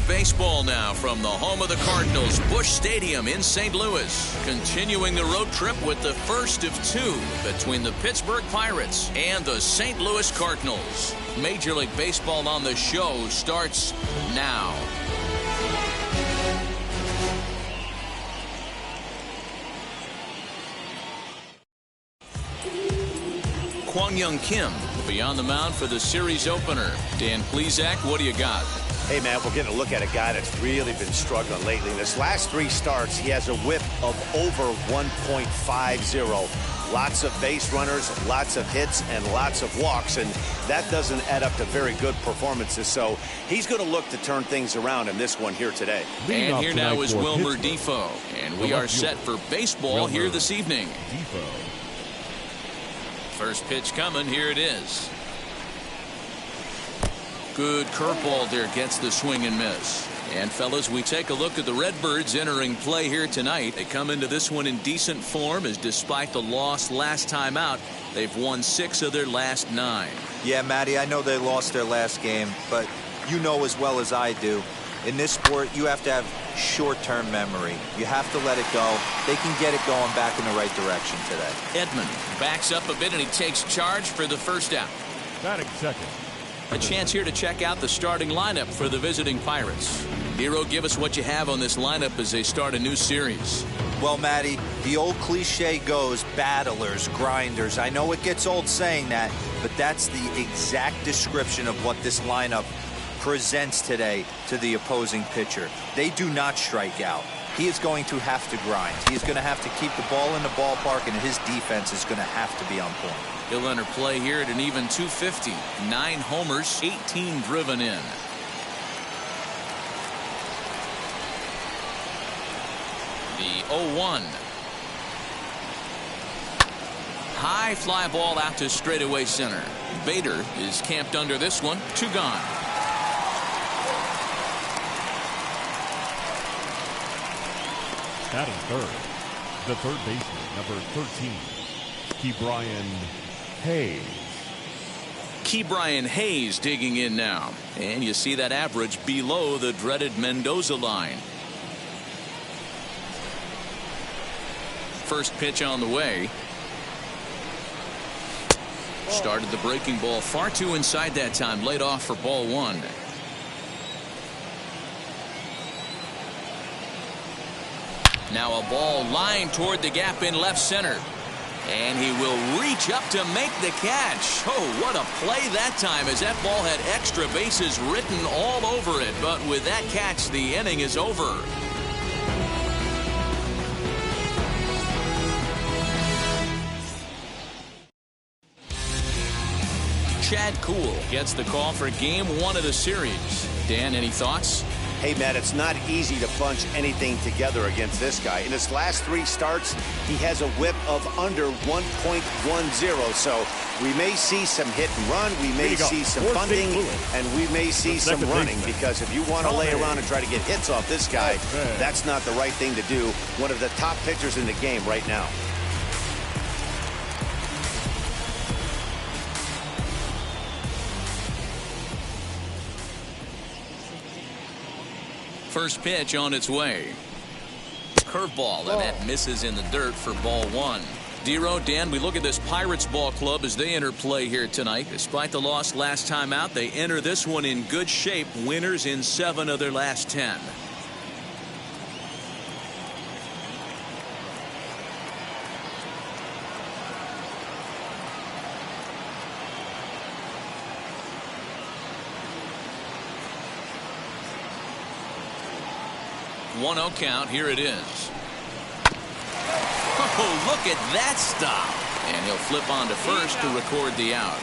Baseball now from the home of the Cardinals, Busch Stadium in St. Louis. Continuing the road trip with the first of two between the Pittsburgh Pirates and the St. Louis Cardinals. Major League Baseball on the show starts now. Kwang Young Kim will be on the mound for the series opener. Dan Plesac, what do you got? Hey, man, we're getting a look at a guy that's really been struggling lately. In his last 3 starts, he has a whip of over 1.50. Lots of base runners, lots of hits, and lots of walks, and that doesn't add up to very good performances. So he's going to look to turn things around in this one here today. And here now is Wilmer Defoe, and we are set for baseball here this evening. First pitch coming, here it is. Good curveball there, gets the swing and miss. And fellas, we take a look at the Redbirds entering play here tonight. They come into this one in decent form, as despite the loss last time out, they've won 6 of their last 9. Yeah, Matty, I know they lost their last game, but you know as well as I do, in this sport you have to have short-term memory. You have to let it go. They can get it going back in the right direction today. Edman backs up a bit and he takes charge for the first out. Batting second. A chance here to check out the starting lineup for the visiting Pirates. Hero, give us what you have on this lineup as they start a new series. Well, Matty, the old cliche goes, battlers, grinders. I know it gets old saying that, but that's the exact description of what this lineup presents today to the opposing pitcher. They do not strike out. He is going to have to grind. He is going to have to keep the ball in the ballpark, and his defense is going to have to be on point. He'll enter play here at an even 250. 9 homers, 18 driven in. The 0-1. High fly ball out to straightaway center. Bader is camped under this one. 2 gone. Batting third, the third baseman, number 13, Ke'Bryan Hayes. Ke'Bryan Hayes digging in now, and you see that average below the dreaded Mendoza line. First pitch on the way. Started the breaking ball far too inside that time, laid off for ball 1. Now a ball lined toward the gap in left center. And he will reach up to make the catch. Oh, what a play that time, as that ball had extra bases written all over it. But with that catch, the inning is over. Chad Kuhl gets the call for game 1 of the series. Dan, any thoughts? Hey, Matt, it's not easy to bunch anything together against this guy. In his last 3 starts, he has a whip of under 1.10. So we may see some hit and run, we may see some bunting, and we may see some running. Because if you want to lay around and try to get hits off this guy, that's not the right thing to do. One of the top pitchers in the game right now. First pitch on its way. Curveball, and that misses in the dirt for ball 1. Dero, Dan, we look at this Pirates ball club as they enter play here tonight. Despite the loss last time out, they enter this one in good shape. Winners in 7 of their last 10. One 0 count. Here it is. Oh, look at that stop. And he'll flip on to first to record the out.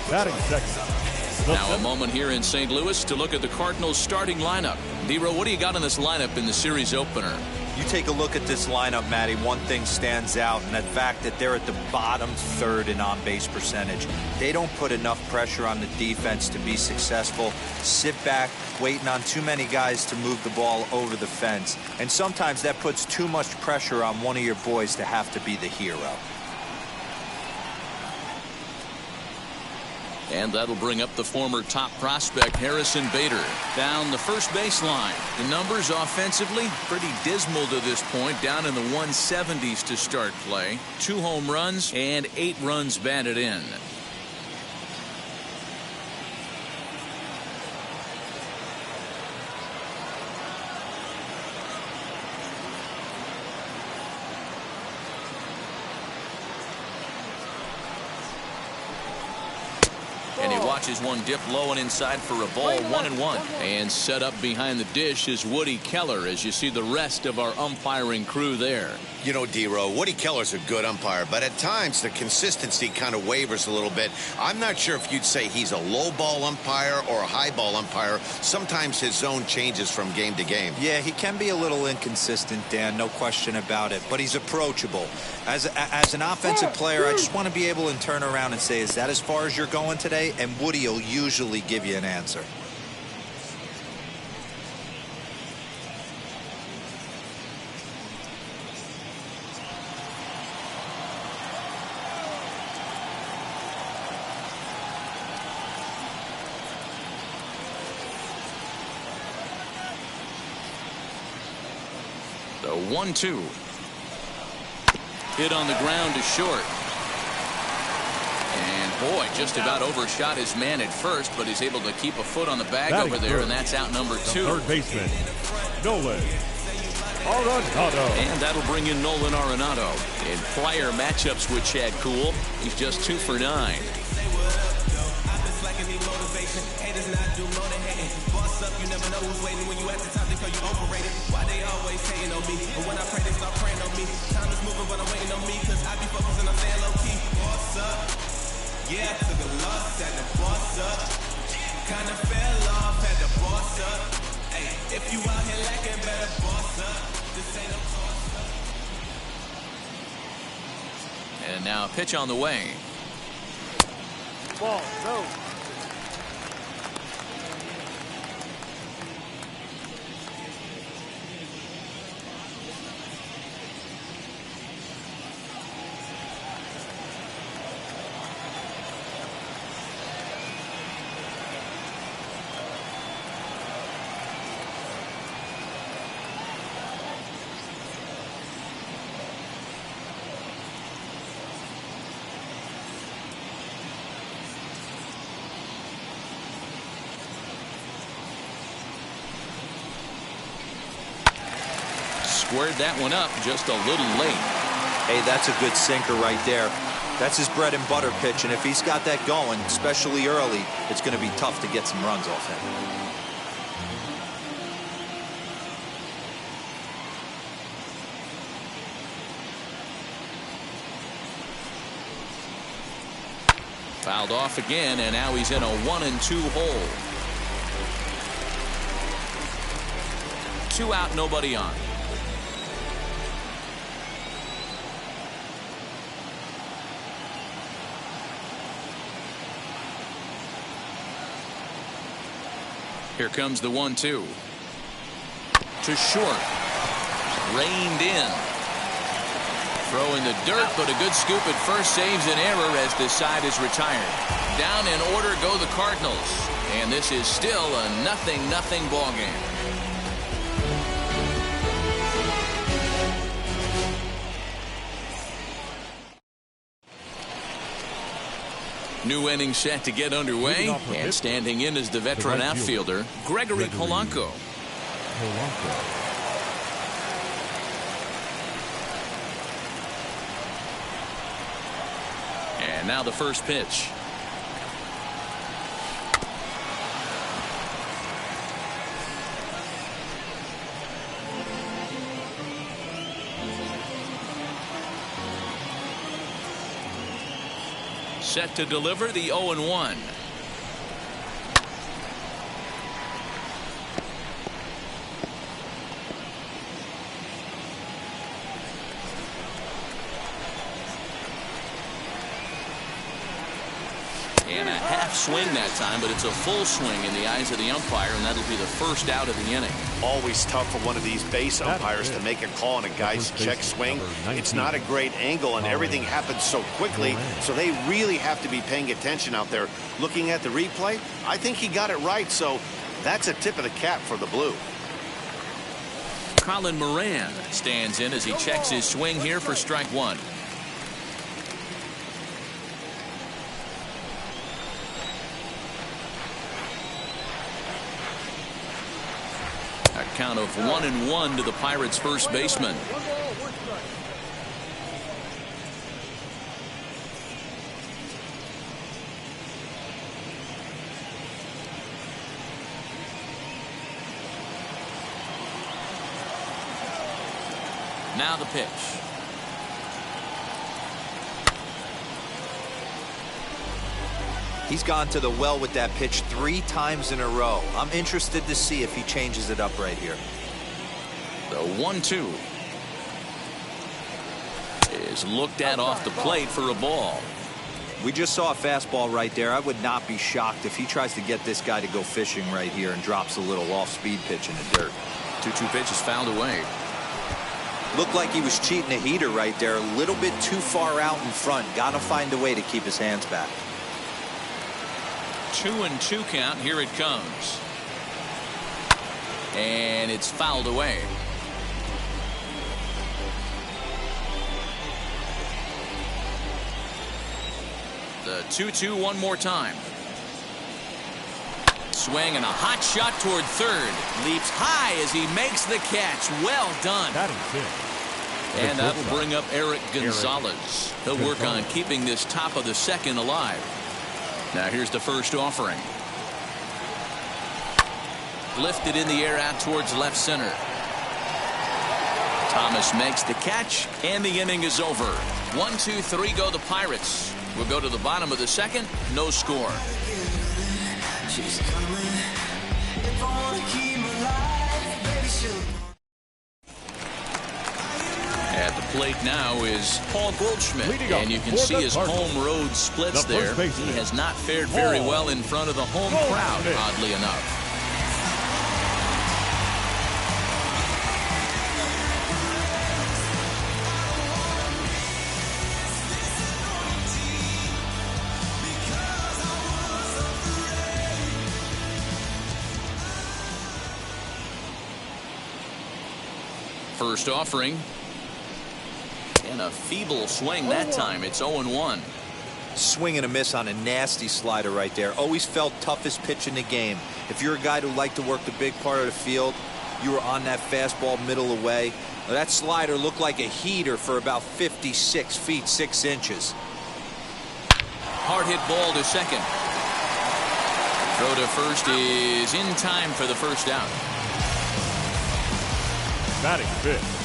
Batting second. Now a moment here in St. Louis to look at the Cardinals starting lineup. Dero, what do you got in this lineup in the series opener? You take a look at this lineup, Matty, one thing stands out, and that fact that they're at the bottom third in on-base percentage. They don't put enough pressure on the defense to be successful. Sit back, waiting on too many guys to move the ball over the fence. And sometimes that puts too much pressure on one of your boys to have to be the hero. And that'll bring up the former top prospect Harrison Bader down the first baseline. The numbers offensively pretty dismal to this point, down in the 170s to start play. 2 home runs and 8 runs batted in. And he watches one dip low and inside for a ball, 1-1. And set up behind the dish is Woody Keller as you see the rest of our umpiring crew there. You know, D-Row, Woody Keller's a good umpire, but at times the consistency kind of wavers a little bit. I'm not sure if you'd say he's a low ball umpire or a high ball umpire. Sometimes his zone changes from game to game. Yeah, he can be a little inconsistent, Dan, no question about it, but he's approachable. As an offensive player, I just want to be able to turn around and say, is that as far as you're going today? And Woody will usually give you an answer. The 1-2. Hit on the ground to short. And boy, just about overshot his man at first, but he's able to keep a foot on the bag over there, and that's out number 2. Third baseman, Nolan Arenado. And that'll bring in Nolan Arenado. In prior matchups with Chad Kuhl, he's just 2 for 9. Yeah, I took a loss, had to boss up. Kind of fell off, had to boss up. Hey, if you out here lacking, better boss up. This ain't no toss up. And now a pitch on the way. Ball, no. Squared that one up just a little late. Hey, that's a good sinker right there. That's his bread and butter pitch, and if he's got that going, especially early, it's going to be tough to get some runs off him. Fouled off again, and now he's in a 1-2 hole. 2 out, nobody on. Here comes the 1-2. To short. Reined in. Throw in the dirt, but a good scoop at first saves an error as the side is retired. Down in order go the Cardinals. And this is still a 0-0 ball game. New inning set to get underway, and standing in is the veteran outfielder, Gregory Polanco. And now the first pitch. Set to deliver the 0-1. And a swing that time, but it's a full swing in the eyes of the umpire, and that'll be the first out of the inning. Always tough for one of these base umpires to make a call on a guy's check swing. It's not a great angle, and everything happens so quickly, so they really have to be paying attention out there. Looking at the replay, I think he got it right, so that's a tip of the cap for the Blue. Colin Moran stands in as he checks his swing here for strike one. A count of 1-1 to the Pirates' first baseman. Now the pitch. He's gone to the well with that pitch 3 times in a row. I'm interested to see if he changes it up right here. The 1-2 is looked at off the plate for a ball. We just saw a fastball right there. I would not be shocked if he tries to get this guy to go fishing right here and drops a little off-speed pitch in the dirt. 2-2 pitch is fouled away. Looked like he was cheating a heater right there. A little bit too far out in front. Got to find a way to keep his hands back. 2-2 count. Here it comes. And it's fouled away. The 2-2 one more time. Swing and a hot shot toward third. Leaps high as he makes the catch. Well done. That is it. And that will bring up Eric Gonzalez. He'll work on keeping this top of the second alive. Now here's the first offering. Lifted in the air out towards left center. Thomas makes the catch, and the inning is over. 1-2-3 go the Pirates. We'll go to the bottom of the second. No score. At the plate now is Paul Goldschmidt, and you can see his home road splits there. He has not fared very well in front of the home crowd, oddly enough. First offering. And a feeble swing that time. It's 0-1. Swing and a miss on a nasty slider right there. Always felt toughest pitch in the game. If you're a guy who liked to work the big part of the field, you were on that fastball middle away. Now, that slider looked like a heater for about 56 feet 6 inches. Hard hit ball to second. Throw to first is in time for the first out. Batting fifth.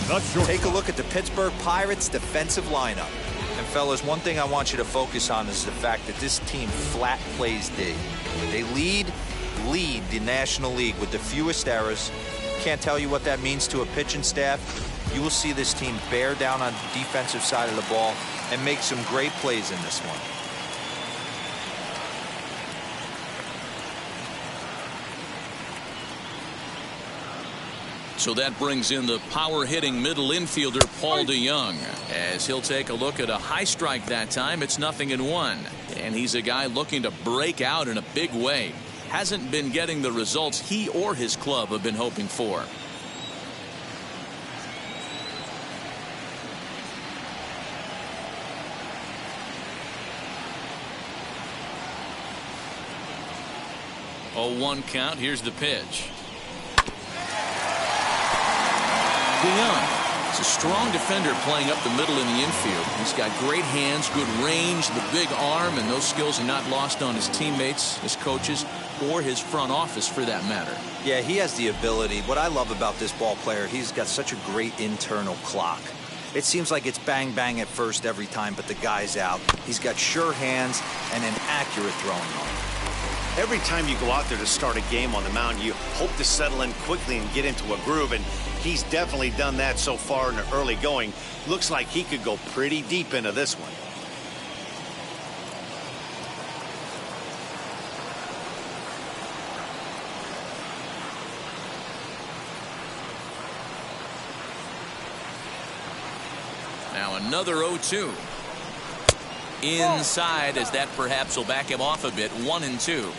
Not sure. Take a look at the Pittsburgh Pirates defensive lineup. And fellas, one thing I want you to focus on is the fact that this team flat plays D. They lead the National League with the fewest errors. Can't tell you what that means to a pitching staff. You will see this team bear down on the defensive side of the ball and make some great plays in this one. So that brings in the power-hitting middle infielder Paul DeYoung. As he'll take a look at a high strike that time, it's 0-1. And he's a guy looking to break out in a big way. Hasn't been getting the results he or his club have been hoping for. Oh, 1 count. Here's the pitch. DeYoung is a strong defender playing up the middle in the infield. He's got great hands, good range, the big arm, and those skills are not lost on his teammates, his coaches, or his front office for that matter. Yeah, he has the ability. What I love about this ball player, he's got such a great internal clock. It seems like it's bang bang at first every time, but the guy's out. He's got sure hands and an accurate throwing arm. Every time you go out there to start a game on the mound, you hope to settle in quickly and get into a groove, and he's definitely done that so far in the early going. Looks like he could go pretty deep into this one. Now another 0-2. Inside, as that perhaps will back him off a bit. 1-2.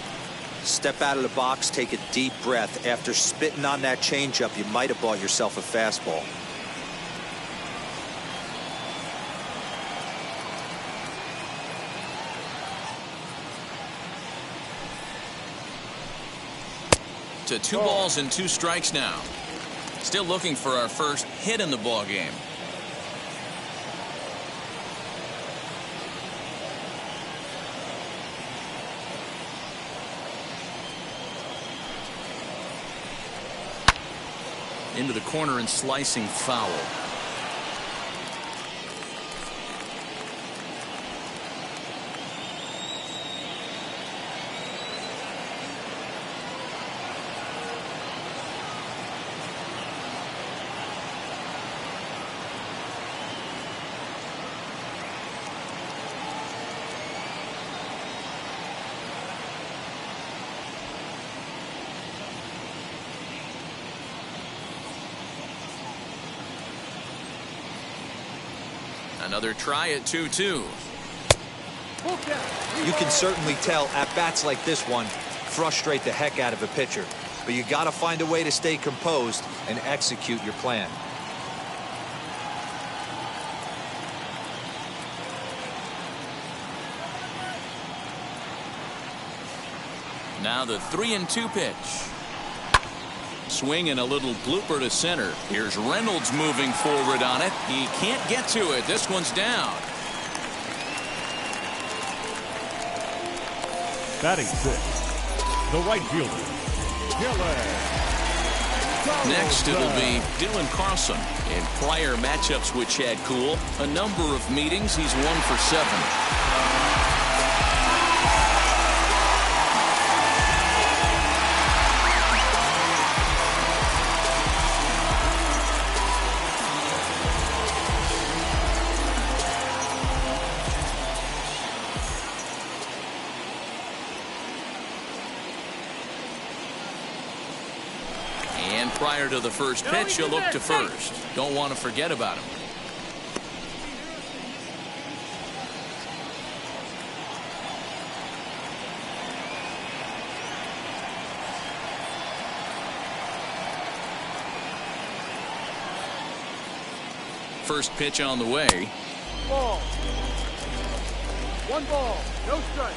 Step out of the box, take a deep breath. After spitting on that changeup, you might have bought yourself a fastball. To 2 balls and 2 strikes now. Still looking for our first hit in the ball game. Into the corner and slicing foul. Another try at 2-2. You can certainly tell at bats like this one frustrate the heck out of a pitcher, but you got to find a way to stay composed and execute your plan. Now the 3-2 pitch. Swing and a little blooper to center. Here's Reynolds moving forward on it. He can't get to it. This one's down. Batting 6th, the right fielder, Next it'll be Dylan Carlson. In prior matchups with Chad Kuhl, a number of meetings, he's 1 for 7. Prior to the first pitch, you'll look to first. Don't want to forget about him. First pitch on the way. Ball. 1 ball, no strike.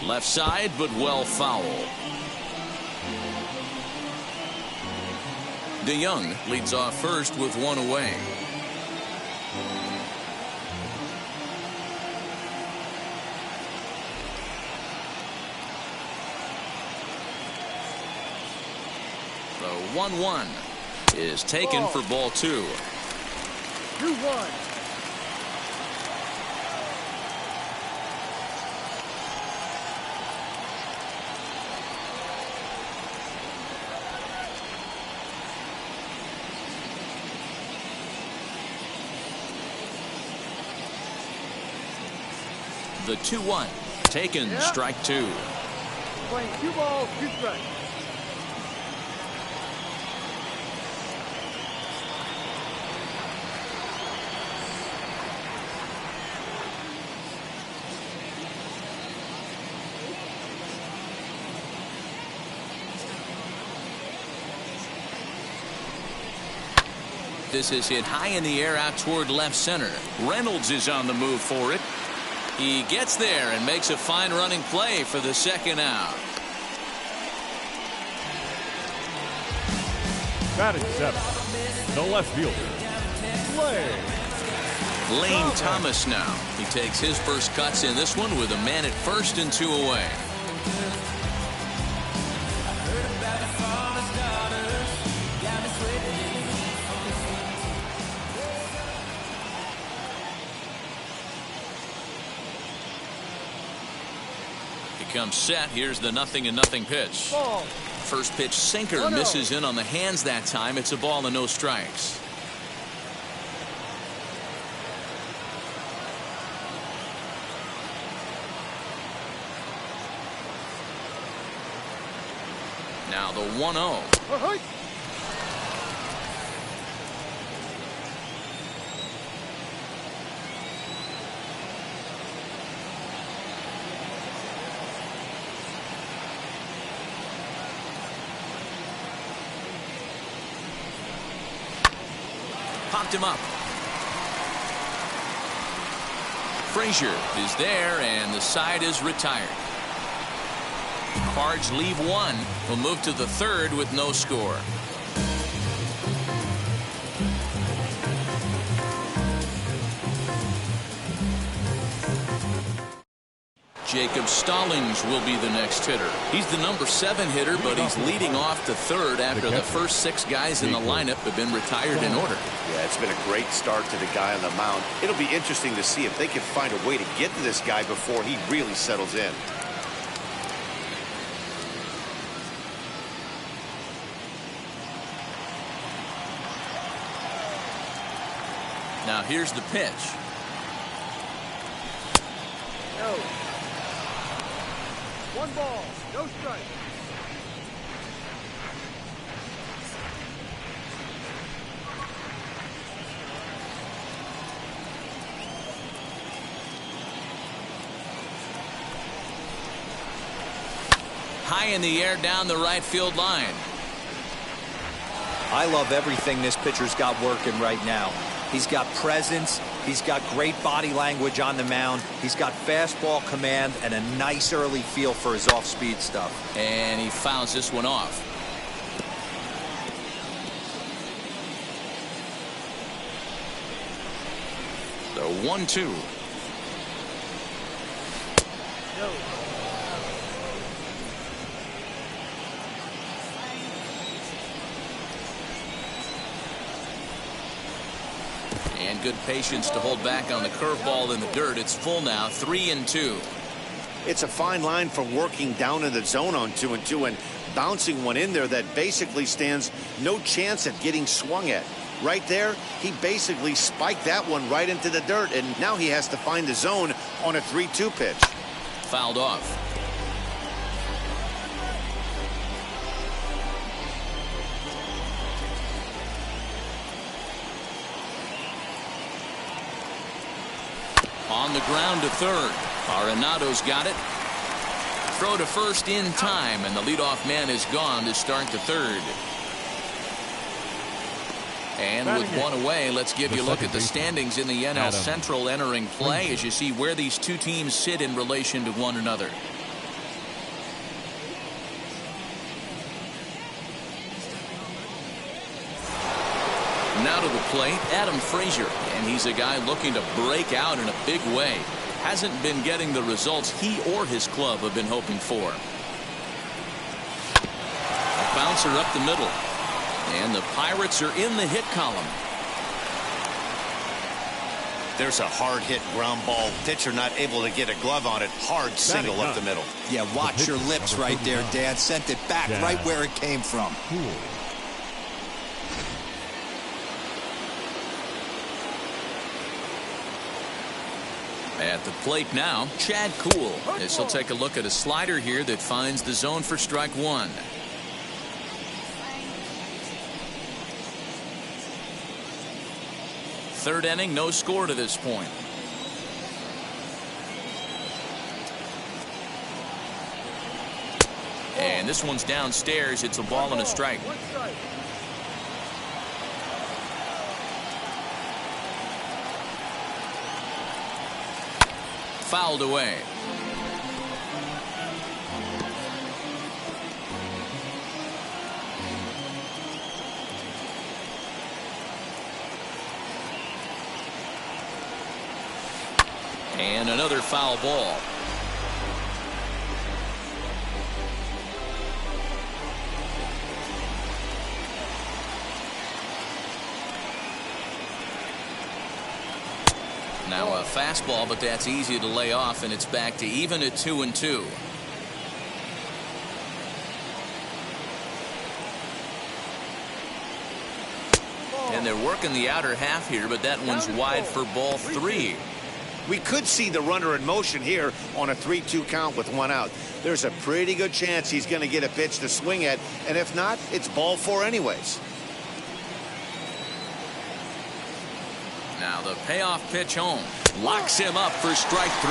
Left side, but well foul. DeYoung leads off first with 1 away. The 1-1 is taken for ball 2. 2-1. The 2-1 taken. Strike 2. Playing 2 balls, 2 strikes. This is hit high in the air out toward left center. Reynolds is on the move for it. He gets there and makes a fine running play for the second out. batting 7th, the left fielder, Lane Thomas now. He takes his first cuts in this one with a man at first and 2 away. Comes set. Here's the 0-0 pitch. Ball. First pitch sinker misses in on the hands that time. It's a ball and no strikes. Now the 1-0. Popped him up. Frazier is there, and the side is retired. Cards leave one. We'll move to the third with no score. Jacob Stallings will be the next hitter. He's the number 7 hitter, but he's leading off the third after the first 6 guys in the lineup have been retired in order. Yeah, it's been a great start to the guy on the mound. It'll be interesting to see if they can find a way to get to this guy before he really settles in. Now here's the pitch. No. 1 ball, no strike. High in the air down the right field line. I love everything this pitcher's got working right now. He's got presence. He's got great body language on the mound. He's got fastball command and a nice early feel for his off-speed stuff. And he fouls this one off. The 1-2. No. And good patience to hold back on the curveball in the dirt. It's full now, 3-2. It's a fine line for working down in the zone on 2-2 and bouncing one in there that basically stands no chance at getting swung at. Right there, he basically spiked that one right into the dirt, and now he has to find the zone on a 3-2 pitch. Fouled off. On the ground to third. Arenado's got it. Throw to first in time, and the leadoff man is gone to start the third. And with one away, let's give you a look at the standings in the NL Central entering play as you see where these two teams sit in relation to one another. Now to the plate, Adam Frazier, and he's a guy looking to break out in a big way. Hasn't been getting the results he or his club have been hoping for. A bouncer up the middle. And the Pirates are in the hit column. There's a hard hit ground ball. Pitcher not able to get a glove on it. Hard single up the middle. Yeah, watch your lips right there, Dan. Sent it back right where it came from. At the plate now, Chad Kuhl. This will take a look at a slider here that finds the zone for strike one. Third inning, no score to this point. And this one's downstairs. It's a ball and a strike. Fouled away. And another foul ball. Now a fastball, but that's easy to lay off, and it's back to even at 2-2. And they're working the outer half here, but that one's wide for ball 3. We could see the runner in motion here on a 3-2 count with 1 out. There's a pretty good chance he's going to get a pitch to swing at, and if not, it's ball 4 anyways. Now the payoff pitch home. Locks him up for strike 3.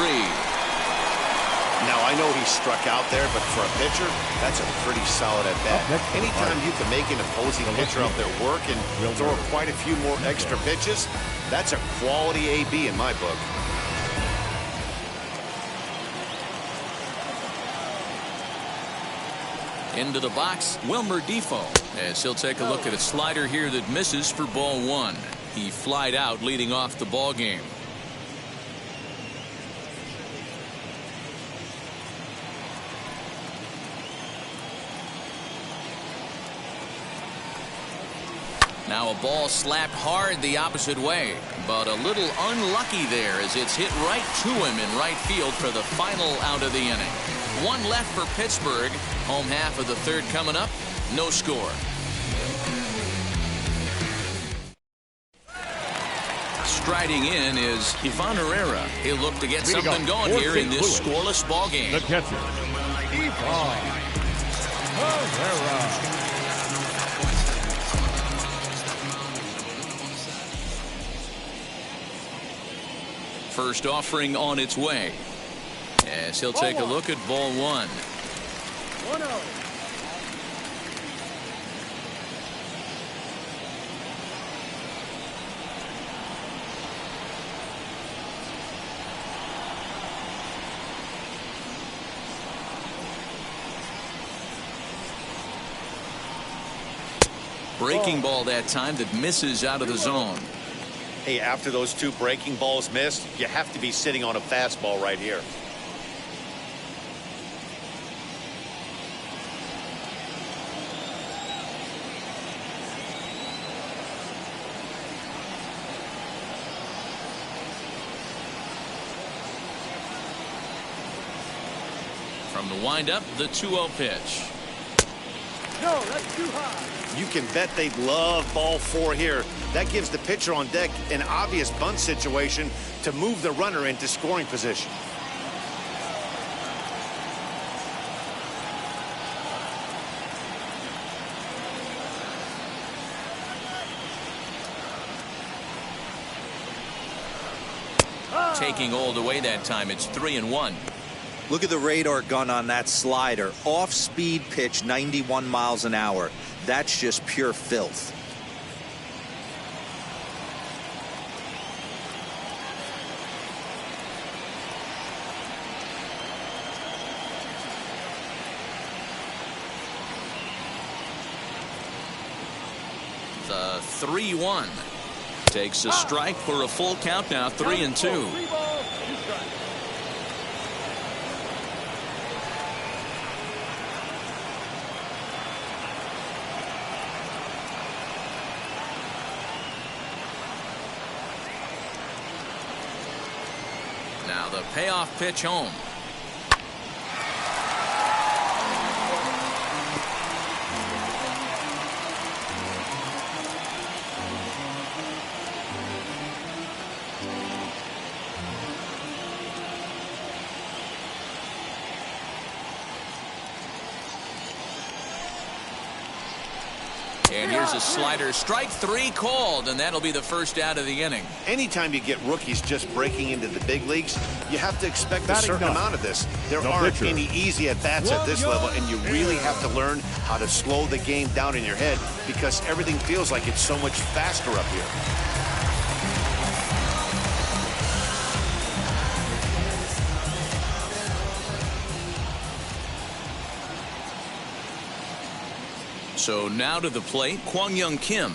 Now, I know he struck out there, but for a pitcher, that's a pretty solid at-bat. Anytime you can make an opposing pitcher out there work and throw quite a few more extra pitches, that's a quality AB in my book. Into the box, Wilmer Defoe, as he'll take a look at a slider here that misses for ball 1. He flied out leading off the ball game. Now a ball slapped hard the opposite way, but a little unlucky there as it's hit right to him in right field for the final out of the inning. 1 left for Pittsburgh. Home half of the 3rd coming up. No score. Striding in is Ivan Herrera. He'll look to get something going here in this scoreless ball game. The catcher, Ivan Herrera. First offering on its way, as he'll take a look at ball 1. 1-0. Breaking ball that time that misses out of the zone. Hey, after those 2 breaking balls missed, you have to be sitting on a fastball right here. From the windup, the 2-0 pitch. No, that's too high. You can bet they'd love ball 4 here. That gives the pitcher on deck an obvious bunt situation to move the runner into scoring position. Taking all the way that time, it's 3-1. Look at the radar gun on that slider. Off-speed pitch, 91 miles an hour. That's just pure filth. The 3-1 takes a strike for a full count now. 3-2. 3 balls, 2 strikes. Now the payoff pitch home. And here's a slider. Strike 3 called, and that'll be the first out of the inning. Anytime you get rookies just breaking into the big leagues, you have to expect a certain amount of this. There aren't any easy at-bats at this level, and you really have to learn how to slow the game down in your head because everything feels like it's so much faster up here. So now to the plate, Kwang Young Kim,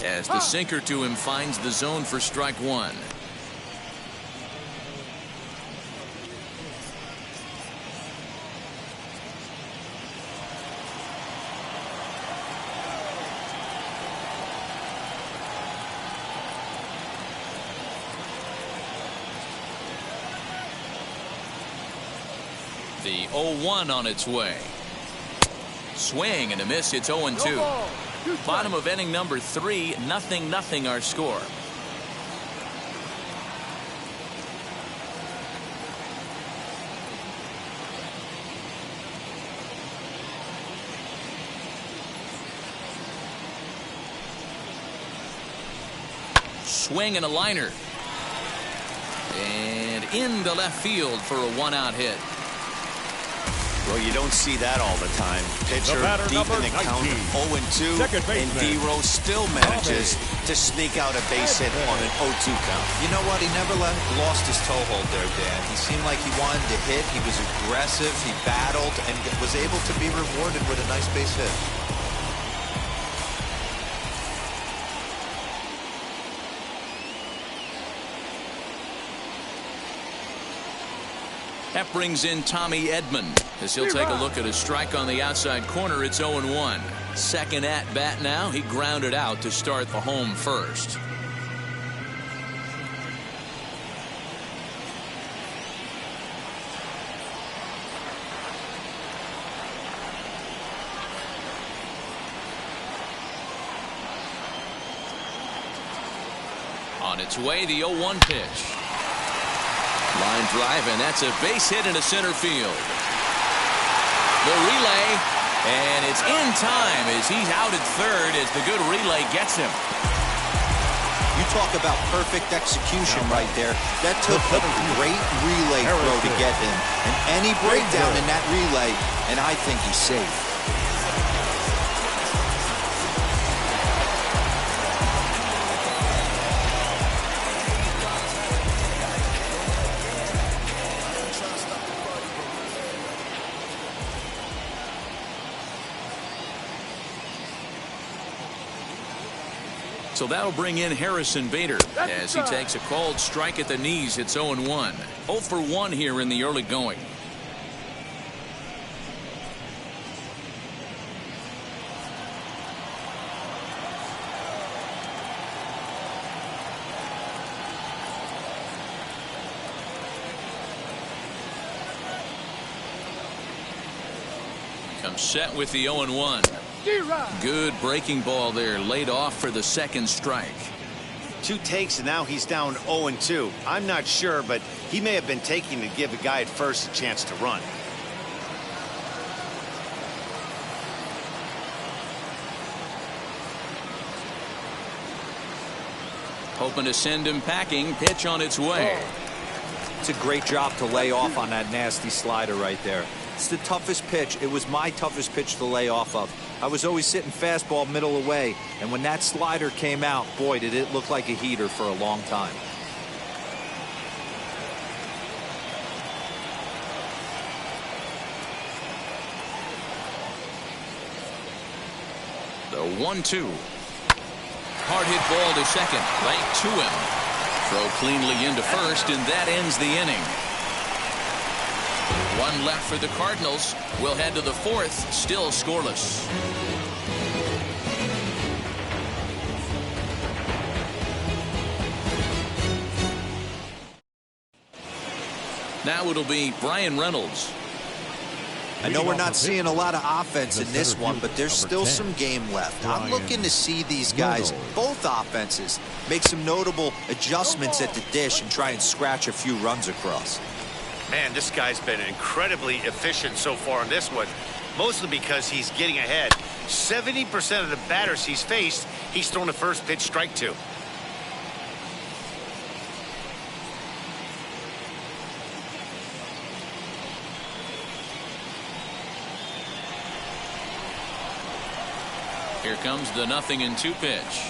as the sinker to him finds the zone for strike 1. The 0-1 on its way. Swing and a miss. It's 0-2. Bottom of inning number 3. 0-0 our score. Swing and a liner. And into left field for a one-out hit. Well, you don't see that all the time. Pitcher deep in the count, 0-2, and D-Row still manages to sneak out a base hit on an 0-2 count. You know what? He never lost his toehold there, Dan. He seemed like he wanted to hit. He was aggressive. He battled and was able to be rewarded with a nice base hit. That brings in Tommy Edman as he'll take a look at a strike on the outside corner. It's 0-1. Second at bat now. He grounded out to start the home first. On its way, the 0-1 pitch. Line drive, and that's a base hit into center field. The relay, and it's in time as he's out at third as the good relay gets him. You talk about perfect execution right there. That took a great relay throw to get him. And any breakdown in that relay, and I think he's safe. So that'll bring in Harrison Bader as he takes a called strike at the knees. It's 0-1. 0 for 1 here in the early going. Comes set with the 0-1. Good breaking ball there, laid off for the second strike. 2 takes, and now he's down 0-2. I'm not sure, but he may have been taking to give a guy at first a chance to run. Hoping to send him packing. Pitch on its way. It's a great job to lay off on that nasty slider right there. It's the toughest pitch. It was my toughest pitch to lay off of. I was always sitting fastball middle away, and when that slider came out, boy, did it look like a heater for a long time. The 1-2. Hard hit ball to second. Right to him. Throw cleanly into first, and that ends the inning. One left for the Cardinals. We'll head to the fourth, still scoreless. Now it'll be Brian Reynolds. I know we're not seeing a lot of offense in this one, but there's still some game left. I'm looking to see these guys, both offenses, make some notable adjustments at the dish and try and scratch a few runs across. Man, this guy's been incredibly efficient so far in this one, mostly because he's getting ahead. 70% of the batters he's faced, he's thrown the first pitch strike to. Here comes the 0-2 pitch.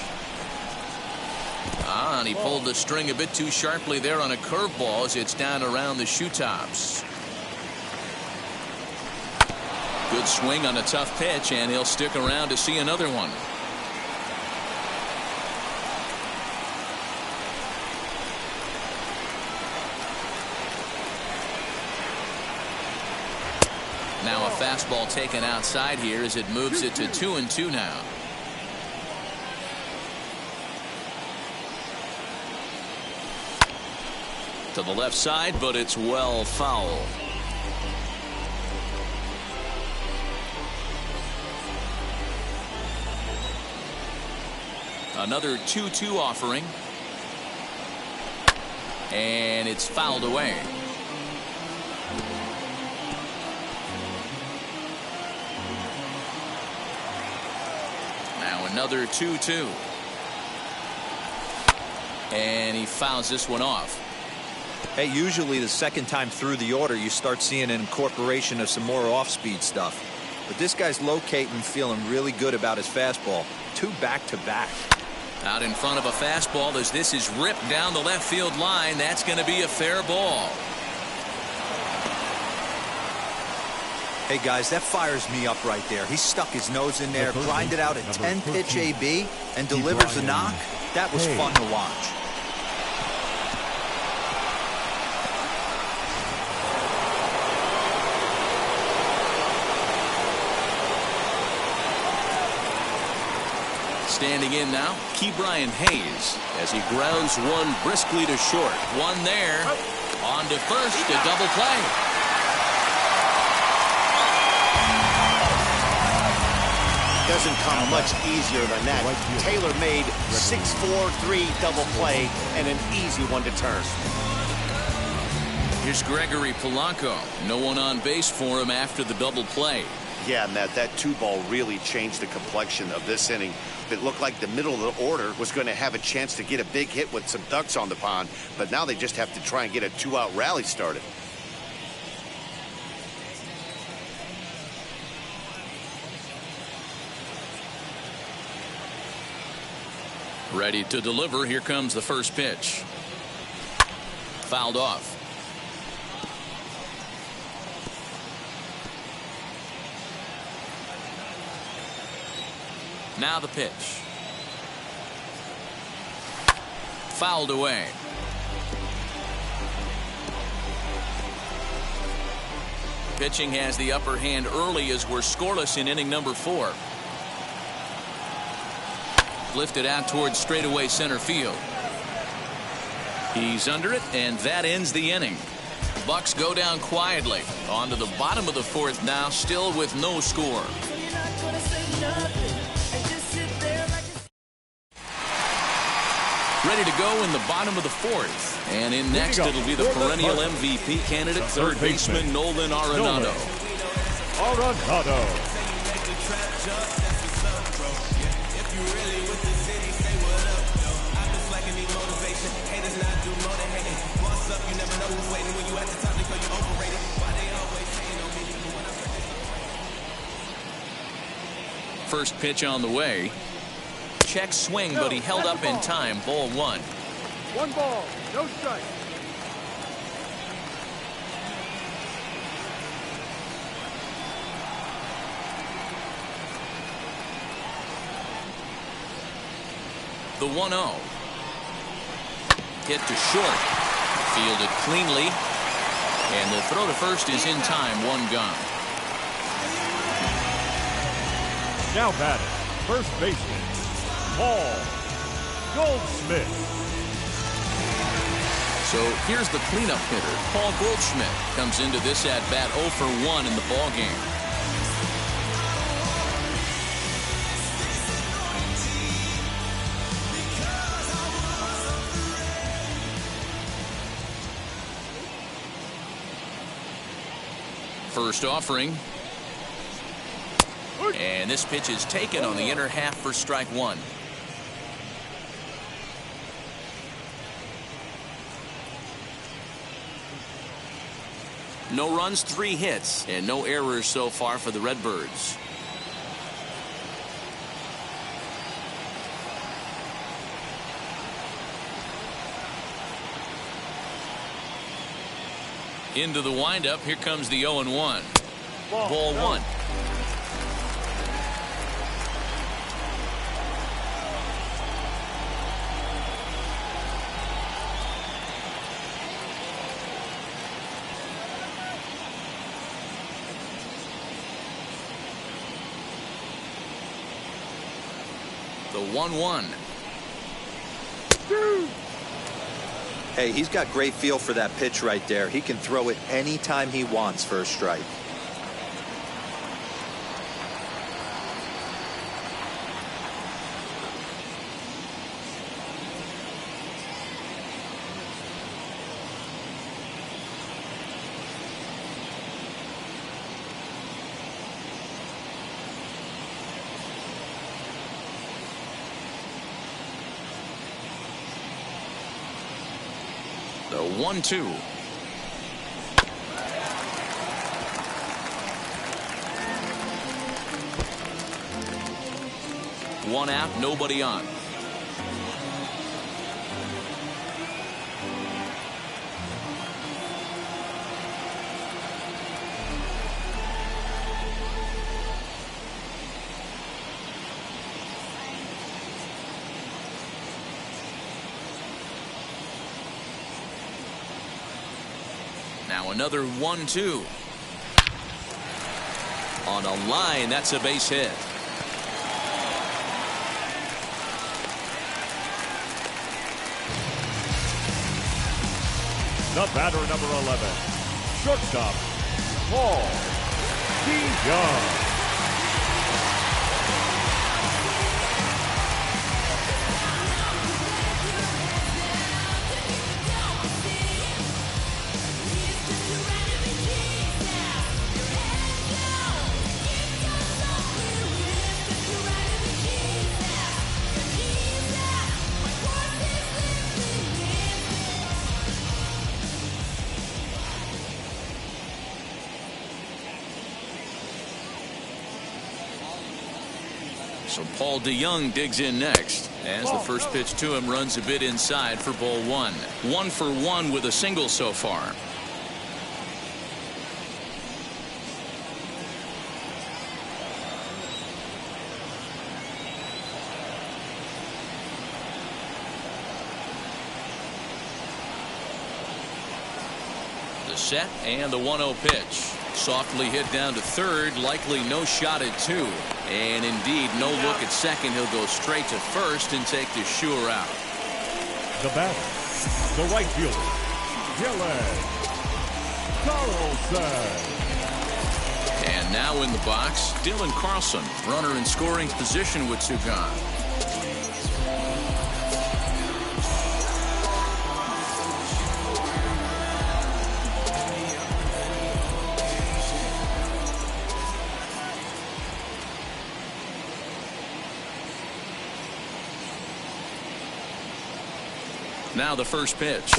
And he pulled the string a bit too sharply there on a curveball as it's down around the shoe tops. Good swing on a tough pitch, and he'll stick around to see another one. Now a fastball taken outside here as it moves it to 2-2 now. To the left side, but it's well foul. Another 2-2 offering. And it's fouled away. Now another 2-2. And he fouls this one off. Hey, usually the second time through the order, you start seeing an incorporation of some more off-speed stuff. But this guy's locating and feeling really good about his fastball. 2 back-to-back. Out in front of a fastball as this is ripped down the left field line. That's going to be a fair ball. Hey, guys, that fires me up right there. He stuck his nose in there, grinded out a 10-pitch AB, and delivers the knock. That was fun to watch. Standing in now, Brian Hayes as he grounds one briskly to short. One there. On to first, a double play. Doesn't come much easier than that. Taylor made 6-4-3 double play and an easy one to turn. Here's Gregory Polanco. No one on base for him after the double play. Yeah, Matt, that 2-ball really changed the complexion of this inning. It looked like the middle of the order was going to have a chance to get a big hit with some ducks on the pond, but now they just have to try and get a 2-out rally started. Ready to deliver. Here comes the first pitch. Fouled off. Now the pitch. Fouled away. Pitching has the upper hand early as we're scoreless in inning number 4. Lifted out towards straightaway center field. He's under it, and that ends the inning. Bucks go down quietly. On to the bottom of the 4th now, still with no score. Ready to go in the bottom of the 4th. And in next, it'll be the perennial MVP candidate, third baseman Nolan Arenado. First pitch on the way. Check swing, but he held up in time. Ball 1. 1 ball, no strike. The 1-0. Hit to short. Fielded cleanly. And the throw to first is in time. 1 gone. Now batting, first baseman, Paul Goldschmidt. So here's the cleanup hitter. Paul Goldschmidt comes into this at bat 0 for 1 in the ball game. First offering. And this pitch is taken on the inner half for strike 1. No runs, 3 hits, and no errors so far for the Redbirds. Into the windup. Here comes the 0-1. Ball 1. The 1-1. Hey, he's got great feel for that pitch right there. He can throw it anytime he wants for a strike. The 1-2. One out, nobody on. Now another 1-2. On a line, that's a base hit. The batter, number 11, shortstop, Paul DeYoung. So Paul DeYoung digs in next as the first pitch to him runs a bit inside for ball one. 1 for 1 with a single so far. The set and the 1-0 pitch. Softly hit down to third, likely no shot at 2. And indeed, no look at second. He'll go straight to first and take the sure out. The batter, the right fielder, Dylan Carlson. And now in the box, Dylan Carlson, runner in scoring position with 2 gone. Now the first pitch.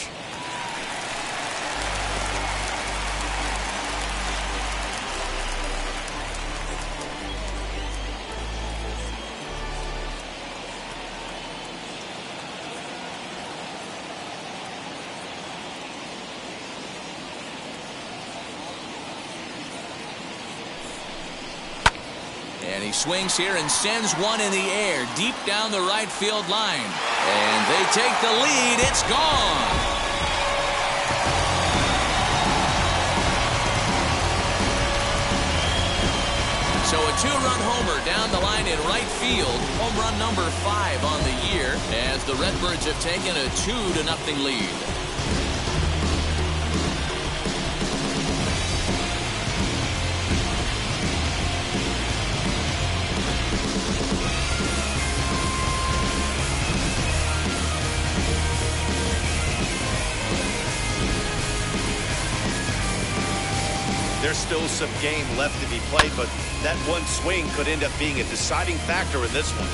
And he swings here and sends one in the air deep down the right field line. And they take the lead. It's gone. So a 2-run homer down the line in right field. Home run number 5 on the year as the Redbirds have taken a 2-0 lead. There's still some game left to be played, but that one swing could end up being a deciding factor in this one.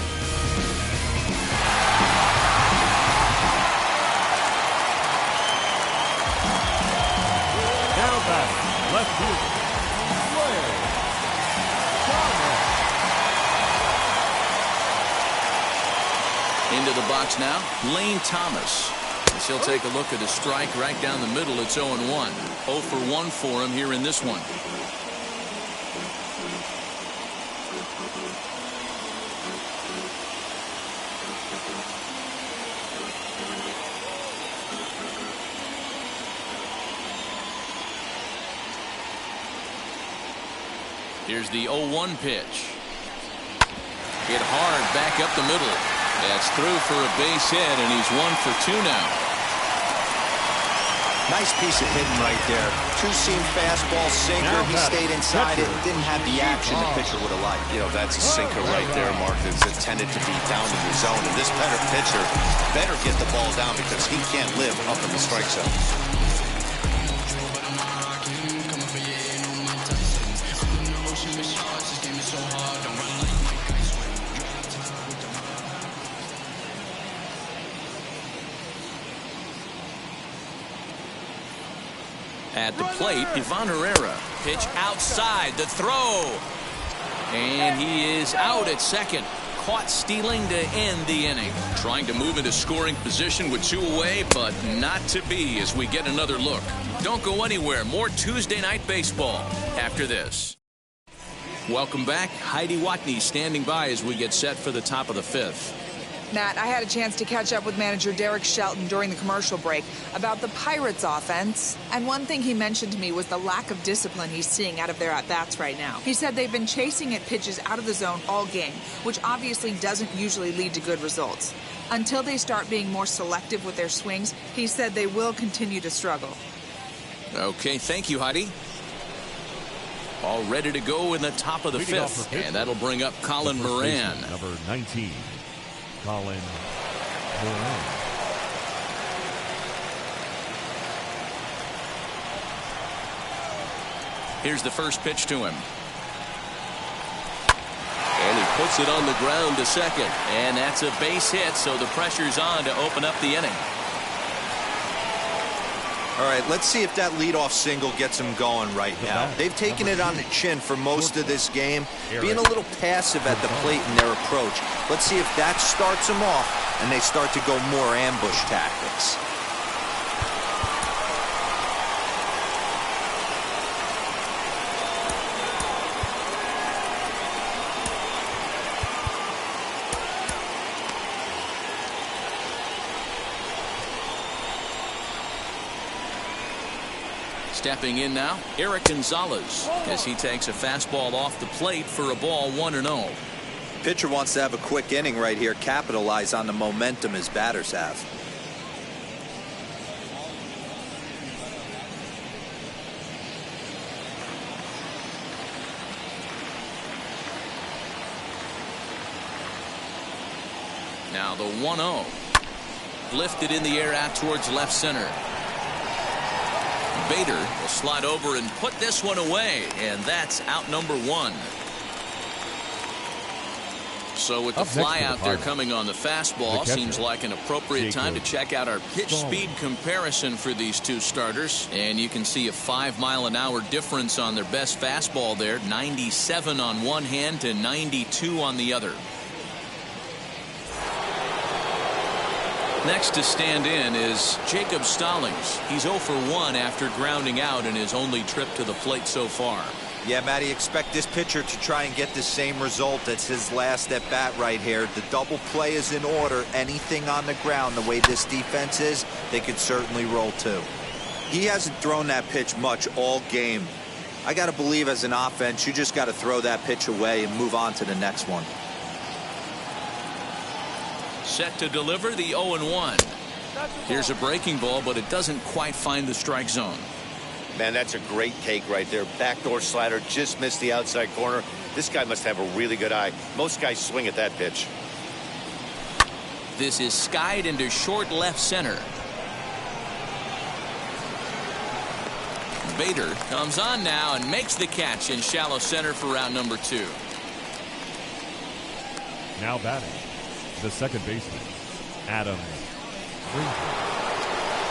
Now back, left fielder, Into the box now, Lane Thomas. As he'll take a look at a strike right down the middle. It's 0-1. 0 for 1 for him here in this one. Here's the 0-1 pitch. Hit hard back up the middle. That's through for a base hit, and he's 1 for 2 now. Nice piece of hitting right there. Two-seam fastball sinker. He stayed inside it. Didn't have the action the pitcher would have liked. You know, that's a sinker right there, Mark. That's intended to be down in the zone. And this pitcher better get the ball down because he can't live up in the strike zone. At the plate, Ivan Herrera. Pitch outside, the throw. And he is out at second. Caught stealing to end the inning. Trying to move into scoring position with 2 away, but not to be as we get another look. Don't go anywhere. More Tuesday Night Baseball after this. Welcome back. Heidi Watney standing by as we get set for the top of the 5th. Matt, I had a chance to catch up with manager Derek Shelton during the commercial break about the Pirates offense. And one thing he mentioned to me was the lack of discipline he's seeing out of their at-bats right now. He said they've been chasing at pitches out of the zone all game, which obviously doesn't usually lead to good results. Until they start being more selective with their swings, he said they will continue to struggle. Okay, thank you, Heidi. All ready to go in the top of the 5th. And that'll bring up Colin Moran. Number 19. Colin Moran. Here's the first pitch to him. And he puts it on the ground to second. And that's a base hit, so the pressure's on to open up the inning. All right, let's see if that leadoff single gets them going right now. They've taken it on the chin for most of this game, being a little passive at the plate in their approach. Let's see if that starts them off and they start to go more ambush tactics. Stepping in now, Eric Gonzalez, as he takes a fastball off the plate for a ball 1-0. Pitcher wants to have a quick inning right here, capitalize on the momentum his batters have. Now the 1-0. Lifted in the air out towards left center. Bader will slide over and put this one away, and that's out number 1. So with the fly out there coming on the fastball, seems like an appropriate time to check out our pitch speed comparison for these two starters. And you can see a 5-mile-an-hour difference on their best fastball there. 97 on one hand to 92 on the other. Next to stand in is Jacob Stallings. He's 0 for 1 after grounding out in his only trip to the plate so far. Yeah, Matty, expect this pitcher to try and get the same result as his last at bat right here. The double play is in order. Anything on the ground, the way this defense is, they could certainly roll too. He hasn't thrown that pitch much all game. I got to believe as an offense, you just got to throw that pitch away and move on to the next one. Set to deliver the 0-1. Here's a breaking ball, but it doesn't quite find the strike zone. Man, that's a great take right there. Backdoor slider, just missed the outside corner. This guy must have a really good eye. Most guys swing at that pitch. This is skied into short left center. Bader comes on now and makes the catch in shallow center for round number 2. Now batting, the second baseman, Adam Frazier.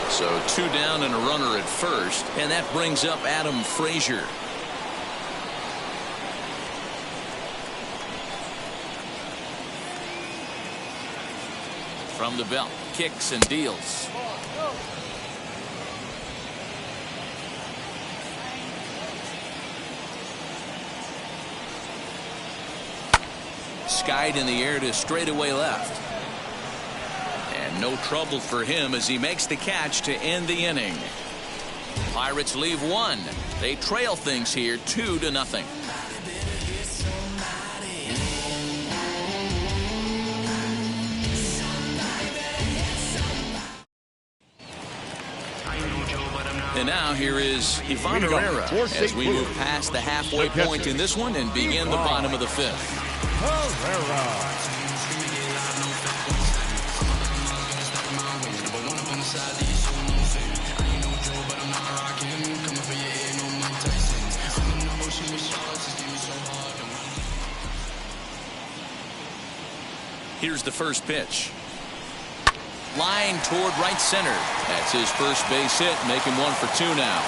So 2 down and a runner at first, and that brings up Adam Frazier. From the belt, kicks and deals. Skied in the air to straightaway left. And no trouble for him as he makes the catch to end the inning. Pirates leave 1. They trail things here 2-0. And now here is Ivan Herrera as we move past the halfway point in this one and begin the bottom of the 5th. Herrera. Here's the first pitch. Line toward right center. That's his first base hit, making 1 for 2 now.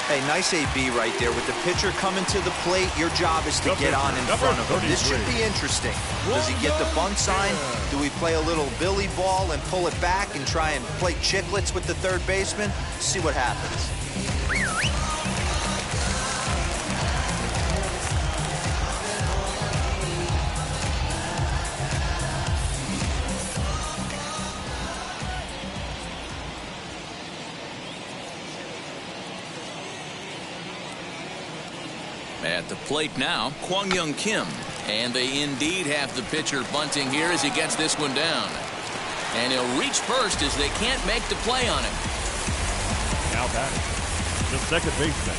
Hey, nice AB right there. With the pitcher coming to the plate, your job is to get on in front of him. This should be interesting. Does he get the bunt sign? Do we play a little billy ball and pull it back and try and play chicklets with the third baseman? See what happens. At the plate now, Kwang-Young Kim. And they indeed have the pitcher bunting here as he gets this one down. And he'll reach first as they can't make the play on him. Now batting, the second baseman,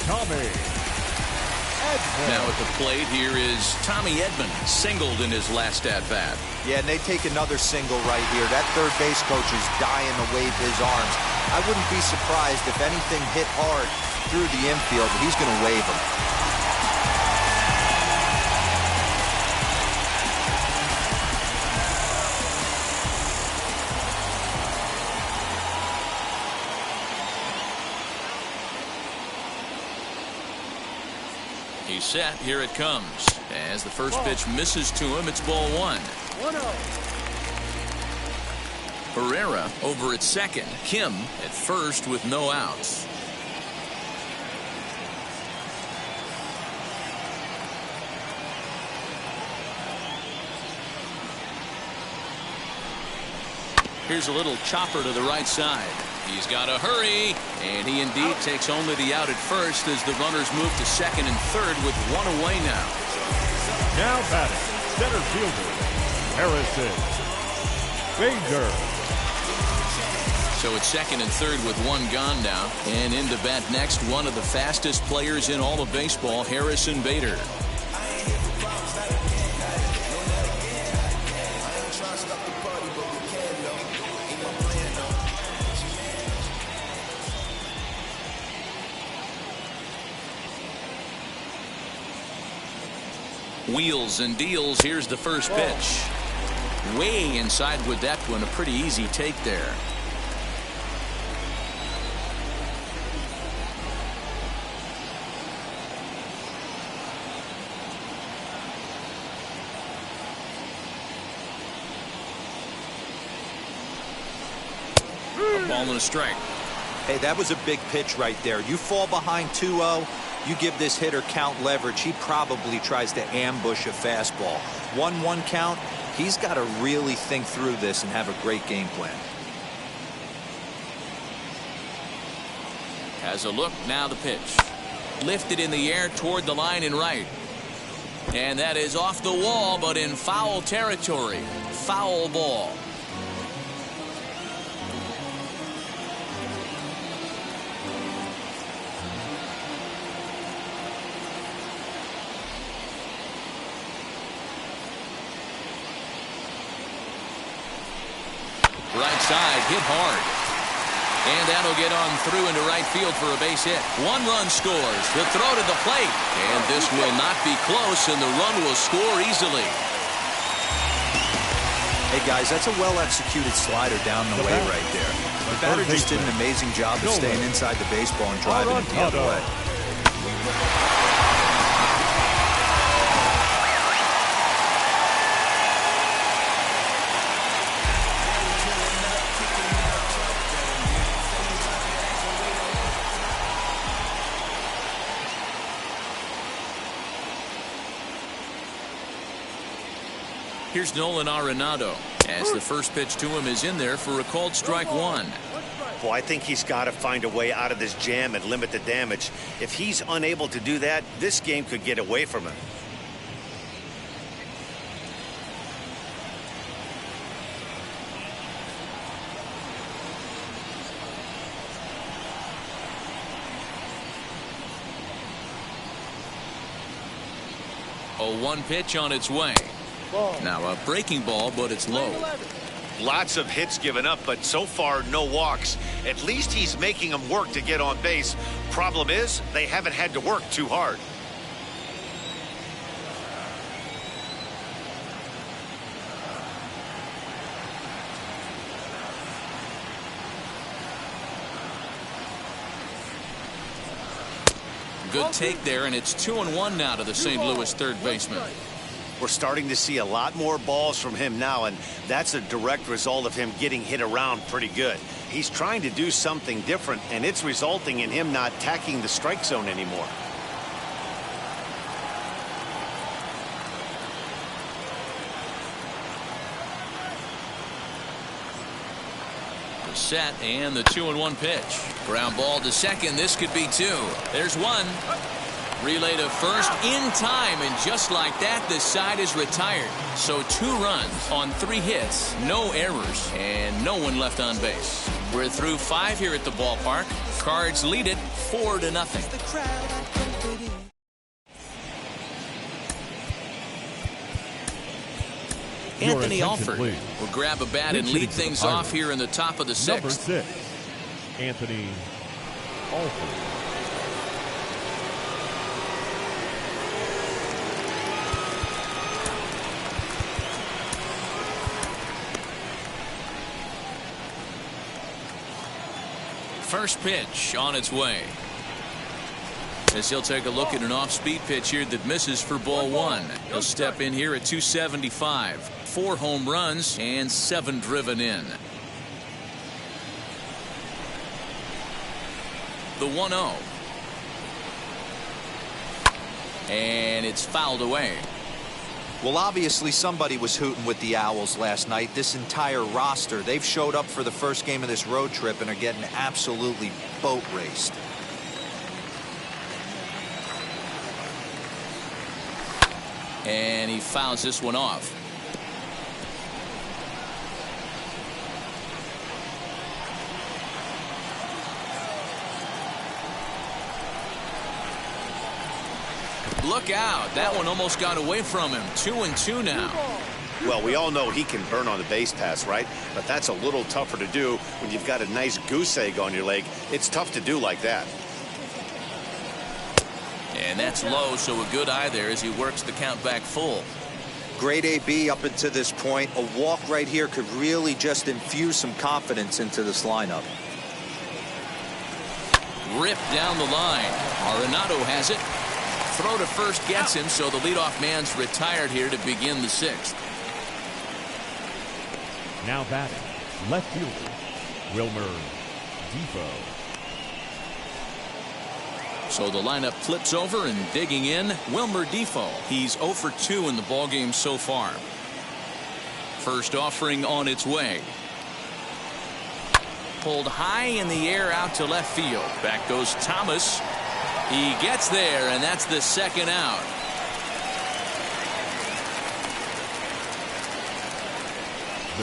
Tommy Edman. Now at the plate, here is Tommy Edman, singled in his last at-bat. Yeah, and they take another single right here. That third base coach is dying to wave his arms. I wouldn't be surprised if anything hit hard through the infield. He's going to wave them. He's set. Here it comes. As the first pitch misses to him, it's ball one. 1-0. Herrera over at second. Kim at first with no outs. Here's a little chopper to the right side. He's got to hurry, and he indeed takes only the out at first as the runners move to second and third with one away now. Now batting, center fielder, Harrison Bader. So it's second and third with one gone now. And in to bat next, one of the fastest players in all of baseball, Harrison Bader. Wheels and deals. Here's the first pitch. Way inside with that one. A pretty easy take there. A ball and a strike. Hey, that was a big pitch right there. You fall behind 2-0. You give this hitter count leverage, he probably tries to ambush a fastball. 1-1 count, he's got to really think through this and have a great game plan. Has a look, now the pitch. Lifted in the air toward the line and right. And that is off the wall, but in foul territory. Foul ball. Right side, hit hard. And that'll get on through into right field for a base hit. One run scores. The throw to the plate. And this will not be close, and the run will score easily. Hey, guys, that's a well-executed slider down the way right there. The batter just did an amazing job of staying inside the baseball and driving it the other way. Here's Nolan Arenado as the first pitch to him is in there for a called strike one. Well, I think he's got to find a way out of this jam and limit the damage. If he's unable to do that, this game could get away from him. A one pitch on its way. Now a breaking ball, but it's low. Lots of hits given up, but so far no walks. At least he's making them work to get on base. Problem is, they haven't had to work too hard. Good take there, and it's 2-1 now to the St. Louis third baseman. We're starting to see a lot more balls from him now, and that's a direct result of him getting hit around pretty good. He's trying to do something different, and it's resulting in him not tacking the strike zone anymore. The set and the 2-1 pitch. Ground ball to second. This could be two. There's one. Relay to first in time, and just like that, the side is retired. So 2 runs on 3 hits, no errors, and no one left on base. We're through 5 here at the ballpark. Cards lead it 4-0. Anthony Alford will grab a bat and lead things off here in the top of the 6th. Number 6, Anthony Alford. First pitch on its way. As he'll take a look at an off-speed pitch here that misses for ball 1. He'll step in here at 275. 4 home runs and 7 driven in. The 1-0. And it's fouled away. Well, obviously somebody was hooting with the Owls last night. This entire roster, they've showed up for the first game of this road trip and are getting absolutely boat raced. And he fouls this one off. Look out. That one almost got away from him. 2-2 now. Well, we all know he can burn on the base pass, right? But that's a little tougher to do when you've got a nice goose egg on your leg. It's tough to do like that. And that's low, so a good eye there as he works the count back full. Great AB up until this point. A walk right here could really just infuse some confidence into this lineup. Ripped down the line. Arenado has it. Throw to first gets him, so the leadoff man's retired here to begin the 6th. Now batting, left fielder, Wilmer Defoe. So the lineup flips over, and digging in, Wilmer Defoe. He's 0 for 2 in the ballgame so far. First offering on its way. Pulled high in the air out to left field. Back goes Thomas. He gets there, and that's the second out.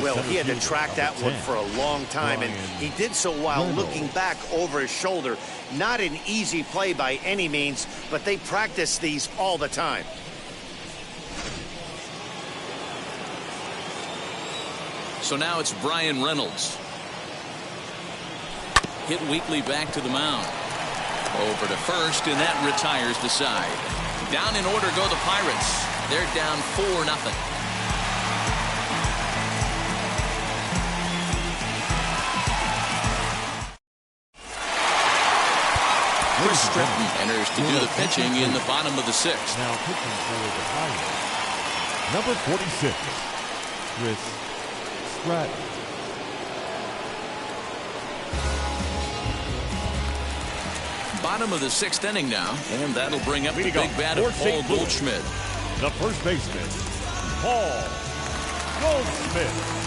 Well, he had to track that one for a long time, and he did so while looking back over his shoulder. Not an easy play by any means, but they practice these all the time. So now it's Brian Reynolds. Hit weakly back to the mound. Over to first, and that retires the side. Down in order go the Pirates. They're down 4-0. Chris Stratton enters to do the pitching in the bottom of the 6th. Now pitching for the Pirates, number 46, Chris Stratton. Bottom of the 6th inning now, and that'll bring up the big bat of Paul Goldschmidt. The first baseman, Paul Goldschmidt.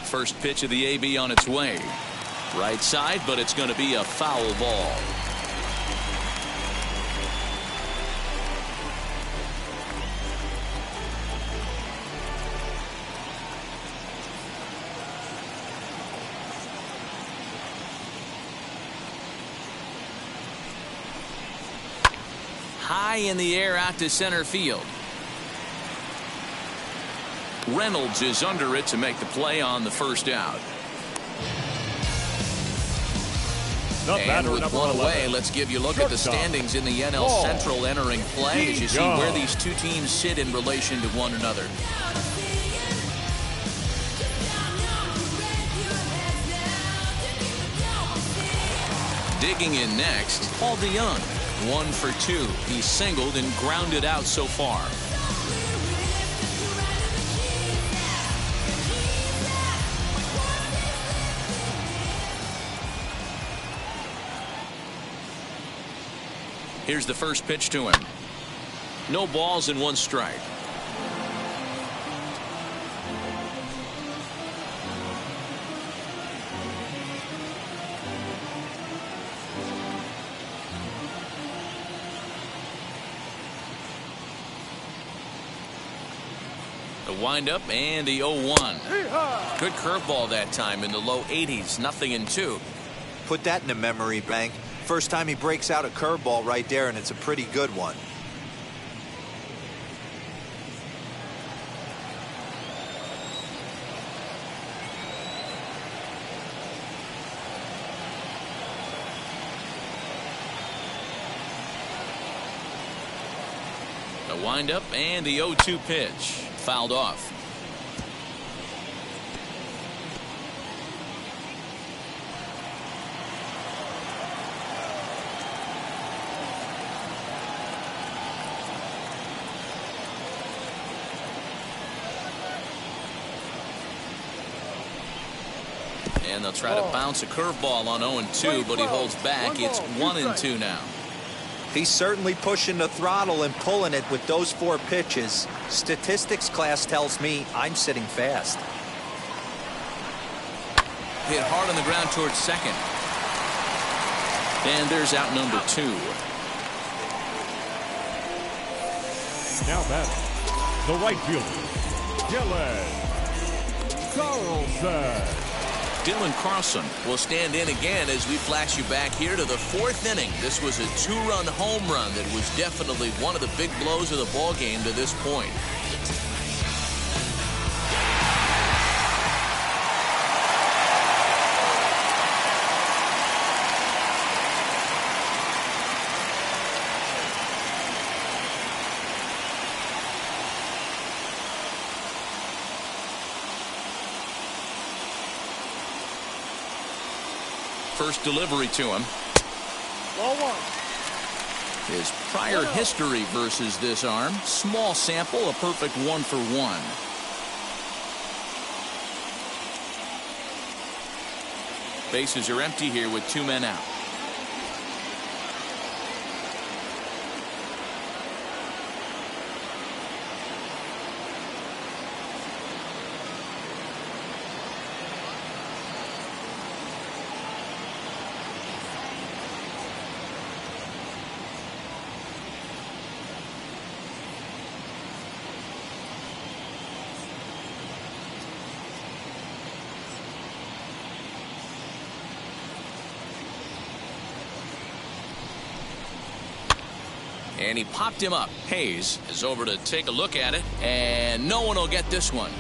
First pitch of the AB on its way. Right side, but it's going to be a foul ball. high in the air out to center field. Reynolds is under it to make the play on the first out. And with one away, let's give you a look at the standings in the NL Central entering play as you see where these two teams sit in relation to one another. Digging in next, Paul DeYoung, 1 for 2. He's singled and grounded out so far. Here's the first pitch to him. No balls and 1 strike. The windup and the 0-1. Good curveball that time in the low 80s. 0-2. Put that in the memory bank. First time he breaks out a curveball right there, and it's a pretty good one. The windup and the 0-2 pitch. Fouled off. And they'll try to bounce a curveball on 0-2, but he holds back. It's 1-2 now. He's certainly pushing the throttle and pulling it with those 4 pitches. Statistics class tells me I'm sitting fast. Hit hard on the ground towards second. And there's out number 2. Now batting, the right fielder, Dylan Carlson. Dylan Carlson will stand in again as we flash you back here to the 4th inning. This was a 2-run home run that was definitely one of the big blows of the ball game to this point. First delivery to him. Ball 1. His prior history versus this arm. Small sample, a perfect 1 for 1. Bases are empty here with 2 men out. And he popped him up. Hayes is over to take a look at it, and no one will get this one.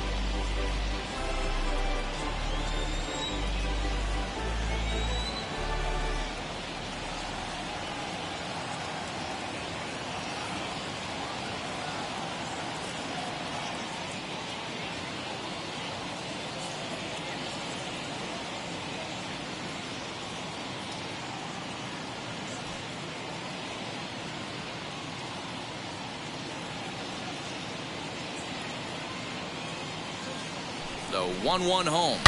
The 1-1 home.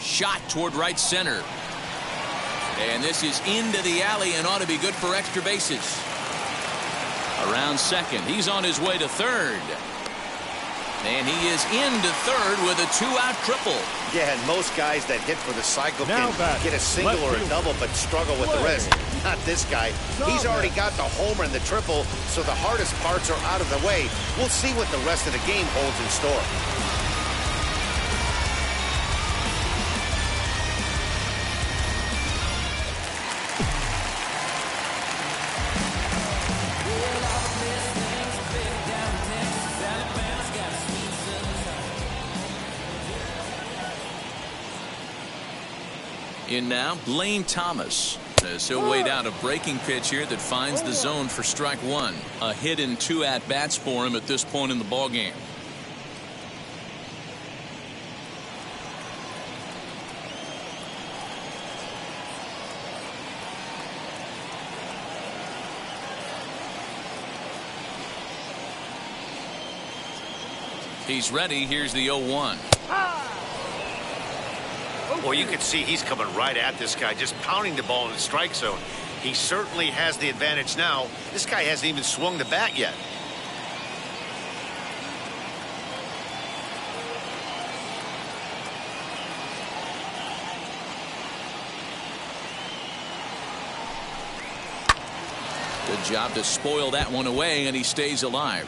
Shot toward right center. And this is into the alley and ought to be good for extra bases. Around second. He's on his way to third. And he is into third with a 2-out triple. Yeah, and most guys that hit for the cycle Now can get a single or a double, but struggle with the rest. Not this guy. He's already got the homer and the triple, so the hardest parts are out of the way. We'll see what the rest of the game holds in store. In now, Lane Thomas. As he'll wait out a breaking pitch here that finds the zone for strike one. A hit and 2 at-bats for him at this point in the ballgame. He's ready. Here's the 0-1. Well, you can see he's coming right at this guy, just pounding the ball in the strike zone. He certainly has the advantage now. This guy hasn't even swung the bat yet. Good job to spoil that one away, and he stays alive.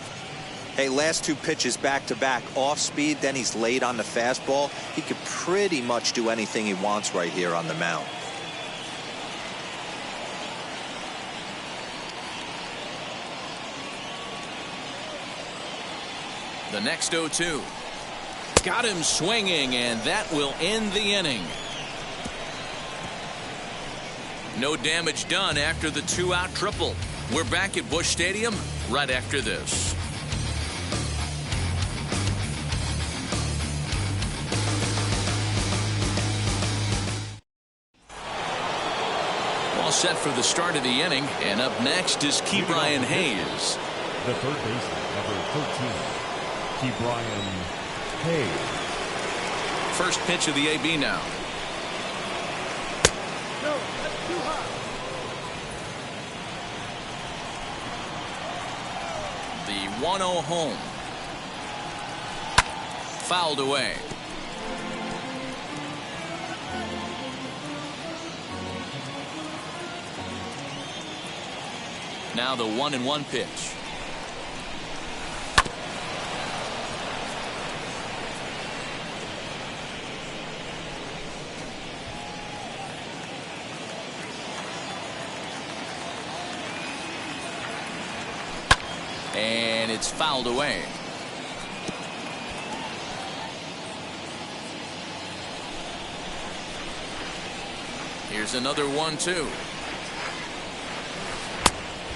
Hey, last 2 pitches back-to-back off speed, then he's laid on the fastball. He could pretty much do anything he wants right here on the mound. The next 0-2. Got him swinging, and that will end the inning. No damage done after the 2-out triple. We're back at Busch Stadium right after this. All set for the start of the inning, and up next is Ke'Bryan Hayes. The third baseman, number 13, Ke'Bryan Hayes. First pitch of the AB now. No, that's too high. The 1-0 home. Fouled away. Now the 1-1 pitch. And it's fouled away. Here's another 1-2.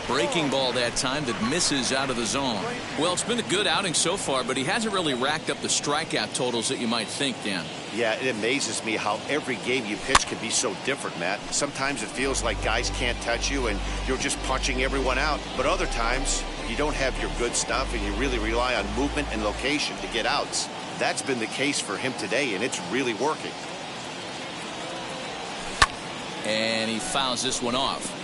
Breaking ball that time that misses out of the zone. Well, it's been a good outing so far, but he hasn't really racked up the strikeout totals that you might think, Dan. Yeah, it amazes me how every game you pitch can be so different, Matt. Sometimes it feels like guys can't touch you and you're just punching everyone out. But other times you don't have your good stuff and you really rely on movement and location to get outs. That's been the case for him today, and it's really working. And he fouls this one off.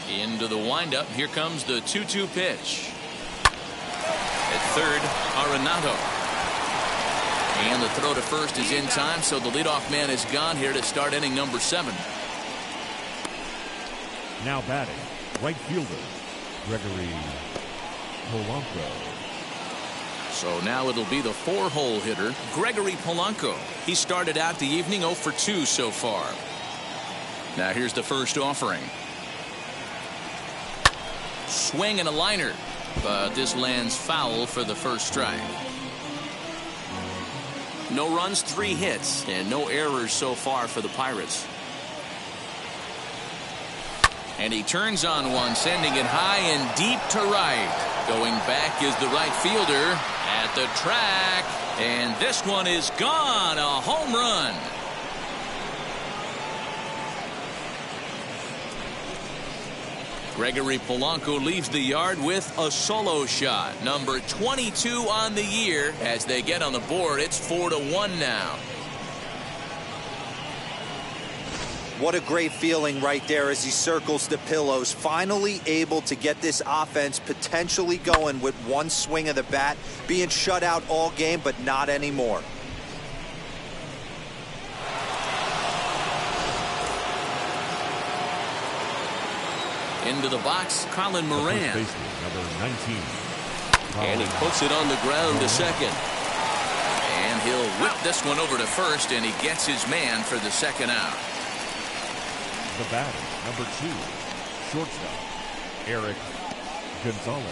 Into the windup. Here comes the 2-2 pitch. At third, Arenado. And the throw to first is in time, so the leadoff man is gone here to start inning number 7. Now batting, right fielder, Gregory Polanco. So now it'll be the 4-hole hitter, Gregory Polanco. He started out the evening 0 for 2 so far. Now here's the first offering. Swing and a liner, but this lands foul for the first strike. No runs, 3 hits, and no errors so far for the Pirates. And he turns on one, sending it high and deep to right. Going back is the right fielder at the track, and this one is gone. A home run. Gregory Polanco leaves the yard with a solo shot. Number 22 on the year. As they get on the board, it's 4-1 now. What a great feeling right there as he circles the pillows. Finally able to get this offense potentially going with one swing of the bat. Being shut out all game, but not anymore. Into the box, Colin Moran. Baseman, number 19. And he puts it on the ground to second. And he'll whip this one over to first, and he gets his man for the second out. The batter, number 2, shortstop, Eric Gonzalez.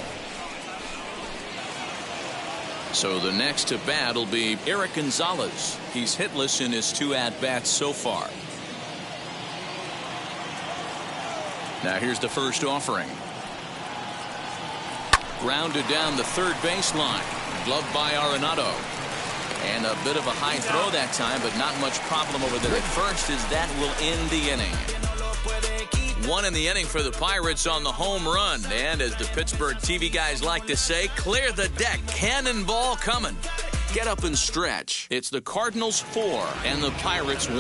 So the next to bat will be Eric Gonzalez. He's hitless in his 2 at-bats so far. Now here's the first offering. Grounded down the third baseline. Gloved by Arenado. And a bit of a high throw that time, but not much problem over there at first, as that will end the inning. 1 in the inning for the Pirates on the home run. And as the Pittsburgh TV guys like to say, clear the deck. Cannonball coming. Get up and stretch. It's the Cardinals 4 and the Pirates 1.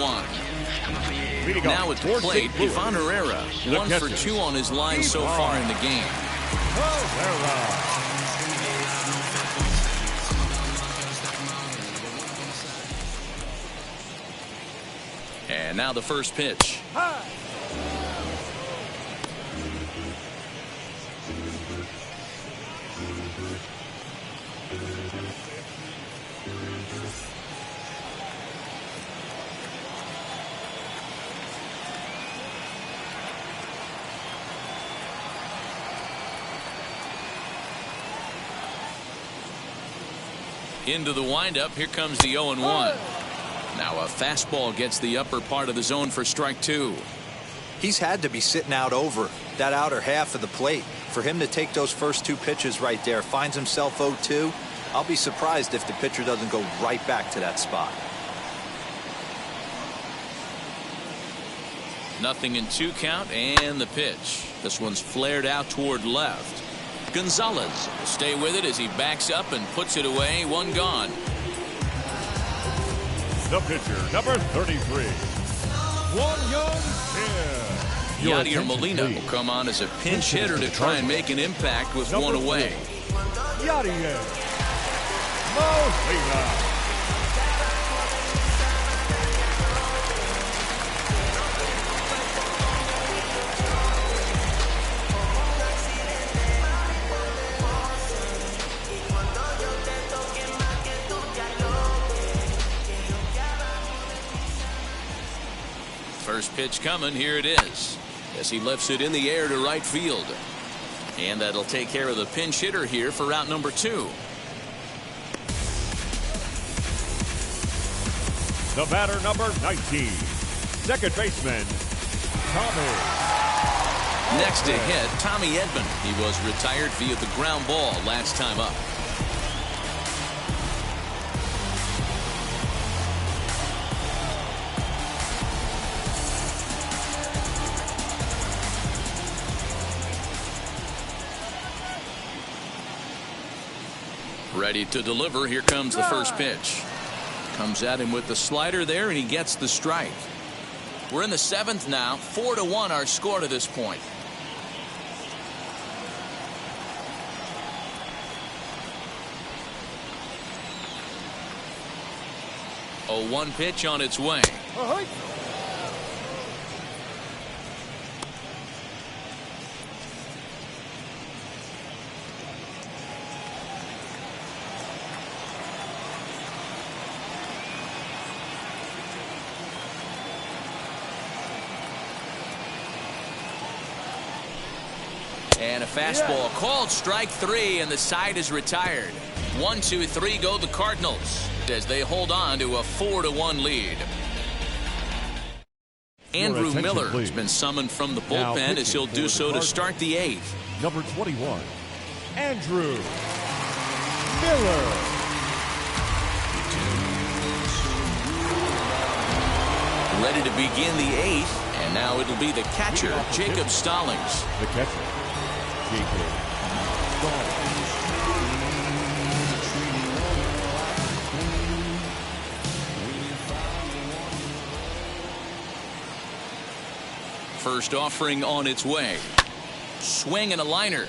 Now at the plate, Ivan Herrera, 1 for 2 on his line so far in the game. And now the first pitch. Into the windup. Here comes the 0-1. Now a fastball gets the upper part of the zone for strike 2. He's had to be sitting out over that outer half of the plate. For him to take those first 2 pitches right there, finds himself 0-2. I'll be surprised if the pitcher doesn't go right back to that spot. 0-2 count, and the pitch. This one's flared out toward left. Gonzalez will stay with it as he backs up and puts it away. 1 gone. The pitcher, number 33, Juan Young. Yadier Molina will come on as a pinch hitter to try and make an impact with 1 away. Yadier Molina. First pitch coming. Here it is as he lifts it in the air to right field, and that'll take care of the pinch hitter here for route number 2. The batter, number 19, second baseman Tommy. Next to hit, Tommy Edman. He was retired via the ground ball last time up. Ready to deliver. Here comes the first pitch. Comes at him with the slider there, and he gets the strike. We're in the 7th now. 4-1 our score to this point. A 1 pitch on its way. And a fastball called strike 3, and the side is retired. 1, 2, 3 go the Cardinals as they hold on to a 4-1 lead. Andrew Miller has been summoned from the bullpen as he'll do so to start the 8th. Number 21, Andrew Miller. Ready to begin the 8th, and now it'll be the catcher, Jacob Stallings. The catcher, Jacob Stallings. First offering on its way. Swing and a liner,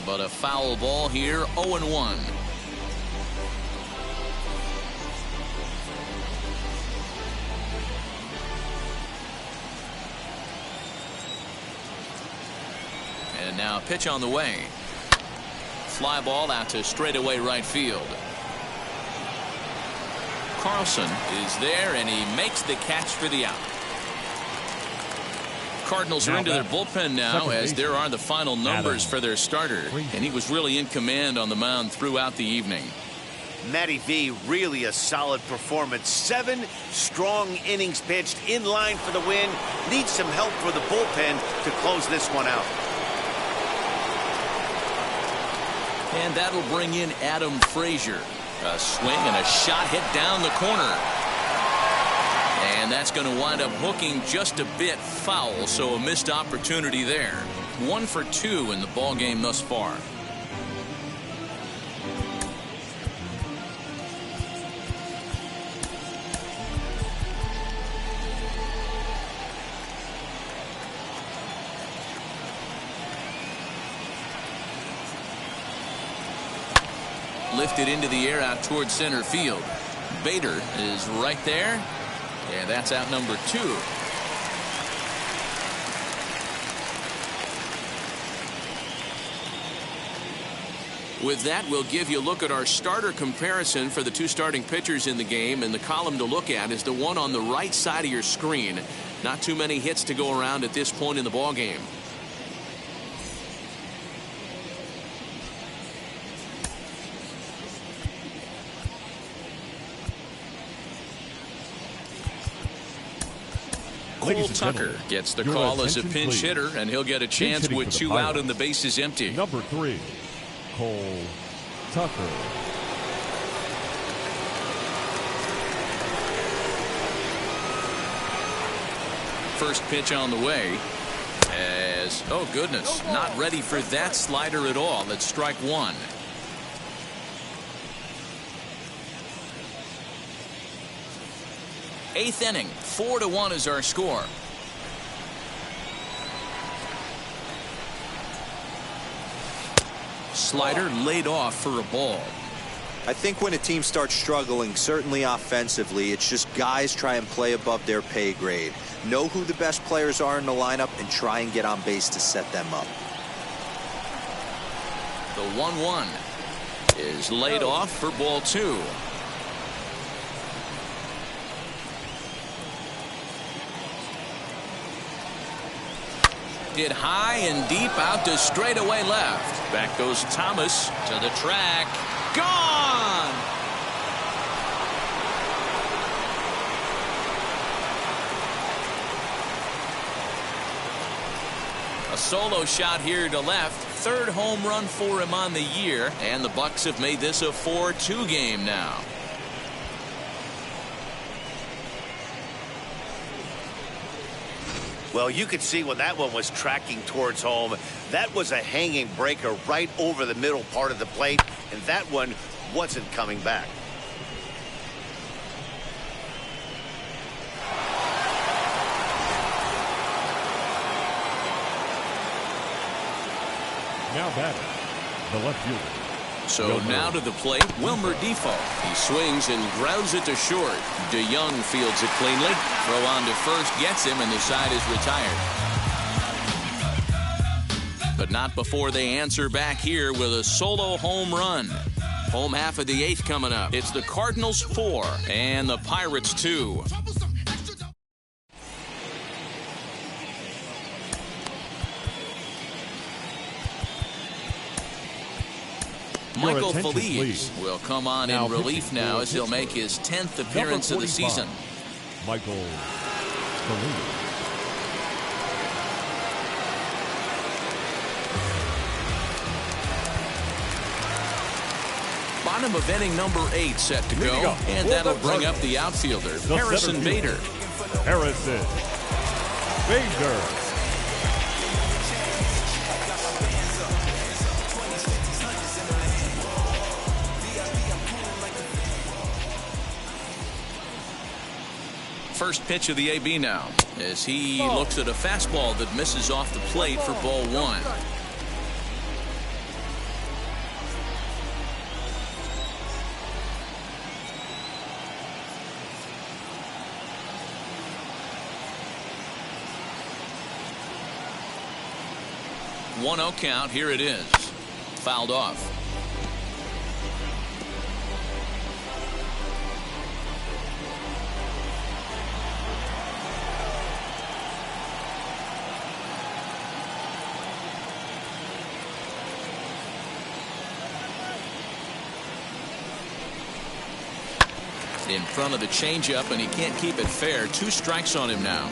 but a foul ball here. 0-1. And now pitch on the way. Fly ball out to straightaway right field. Carlson is there, and he makes the catch for the out. Cardinals are into their bullpen now, as there are the final numbers for their starter, and he was really in command on the mound throughout the evening. Matty V, really a solid performance. 7 strong innings pitched, in line for the win. Needs some help for the bullpen to close this one out. And that'll bring in Adam Frazier. A swing and a shot hit down the corner. And that's going to wind up hooking just a bit foul, so a missed opportunity there. 1 for 2 in the ball game thus far. Lifted into the air out towards center field. Bader is right there. And that's out number 2. With that, we'll give you a look at our starter comparison for the 2 starting pitchers in the game. And the column to look at is the one on the right side of your screen. Not too many hits to go around at this point in the ball game. Cole Tucker gets the call as a pinch hitter, and he'll get a chance with 2 out and the bases empty. Number 3, Cole Tucker. First pitch on the way. As, oh goodness, not ready for that slider at all. It's strike 1. Eighth inning, 4-1 is our score. Slider laid off for a ball. I think when a team starts struggling, certainly offensively, it's just guys try and play above their pay grade. Know who the best players are in the lineup and try and get on base to set them up. The 1-1 is laid off for ball 2. Hit high and deep out to straightaway left. Back goes Thomas to the track. Gone! A solo shot here to left. 3rd home run for him on the year. And the Bucks have made this a 4-2 game now. Well, you could see when that one was tracking towards home, that was a hanging breaker right over the middle part of the plate, and that one wasn't coming back. Now batting, the left fielder. So now to the plate, Wilmer Defoe. He swings and grounds it to short. DeYoung fields it cleanly. Throw on to first, gets him, and the side is retired. But not before they answer back here with a solo home run. Home half of the 8th coming up. It's the Cardinals 4 and the Pirates 2. Michael Feliz will come on in relief now as he'll make his 10th appearance of the season. Michael Feliz. Bottom of inning number 8 set to go, and that'll bring up the outfielder, Harrison Bader. Harrison Bader. First pitch of the AB now as he looks at a fastball that misses off the plate for ball 1. One 0 count. Here it is. Fouled off. In front of the changeup, and he can't keep it fair. 2 strikes on him now.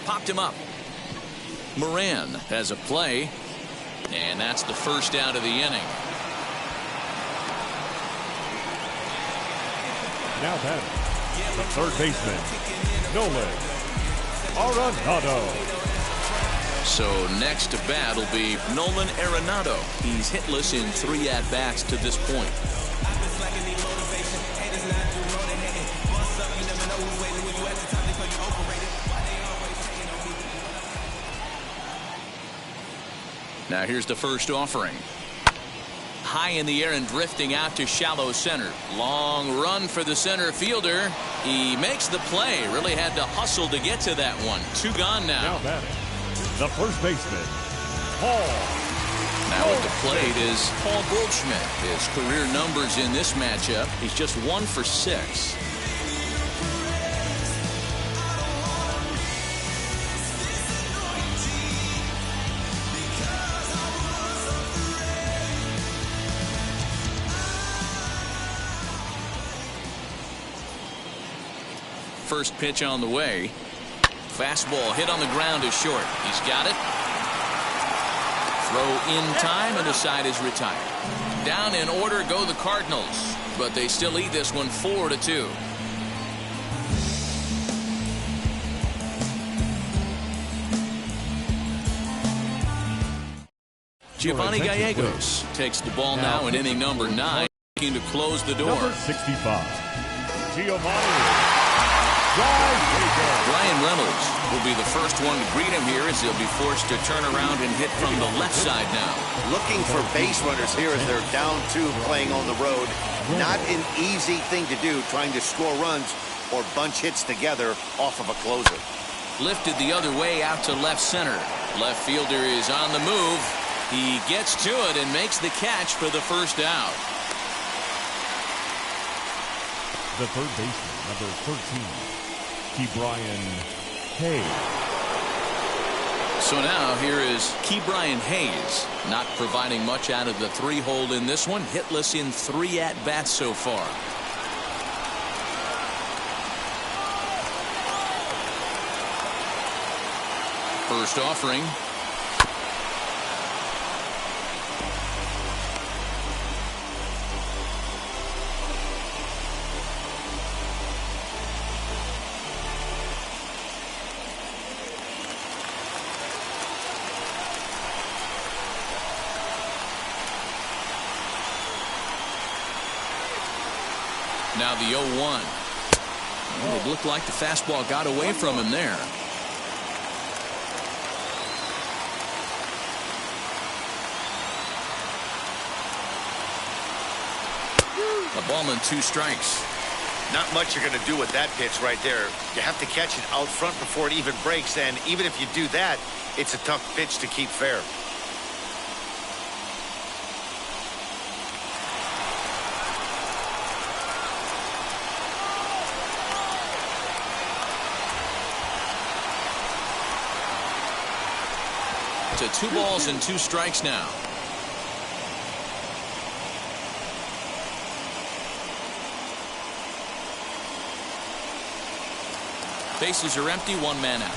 Popped him up. Moran has a play, and that's the first out of the inning. Now batting, the third baseman, Nolan Arenado. So next to bat will be Nolan Arenado. He's hitless in 3 at-bats to this point. Now here's the first offering. High in the air and drifting out to shallow center. Long run for the center fielder. He makes the play. Really had to hustle to get to that one. 2 gone now. Now batting, the first baseman, Paul. Now at the plate is Paul Goldschmidt. His career numbers in this matchup, he's just 1 for 6. First pitch on the way. Fastball hit on the ground is short. He's got it. Throw in time, and the side is retired. Down in order go the Cardinals, but they still lead this one 4-2. Giovanni Gallegos takes the ball now in inning number 9, looking to close the door. Number 65, Giovanni Gallegos. Brian Reynolds will be the first one to greet him here as he'll be forced to turn around and hit from the left side now. Looking for base runners here as they're down 2 playing on the road. Not an easy thing to do, trying to score runs or bunch hits together off of a closer. Lifted the other way out to left center. Left fielder is on the move. He gets to it and makes the catch for the first out. The third baseman, number 13, Ke'Bryan Hayes. So now here is Ke'Bryan Hayes, not providing much out of the 3-hole in this one. Hitless in 3 at-bats so far. First offering. Now the 0-1. Well, it looked like the fastball got away from him there. A ball and 2 strikes. Not much you're going to do with that pitch right there. You have to catch it out front before it even breaks, and even if you do that, it's a tough pitch to keep fair. To 2 balls and 2 strikes now. Bases are empty, 1 man out.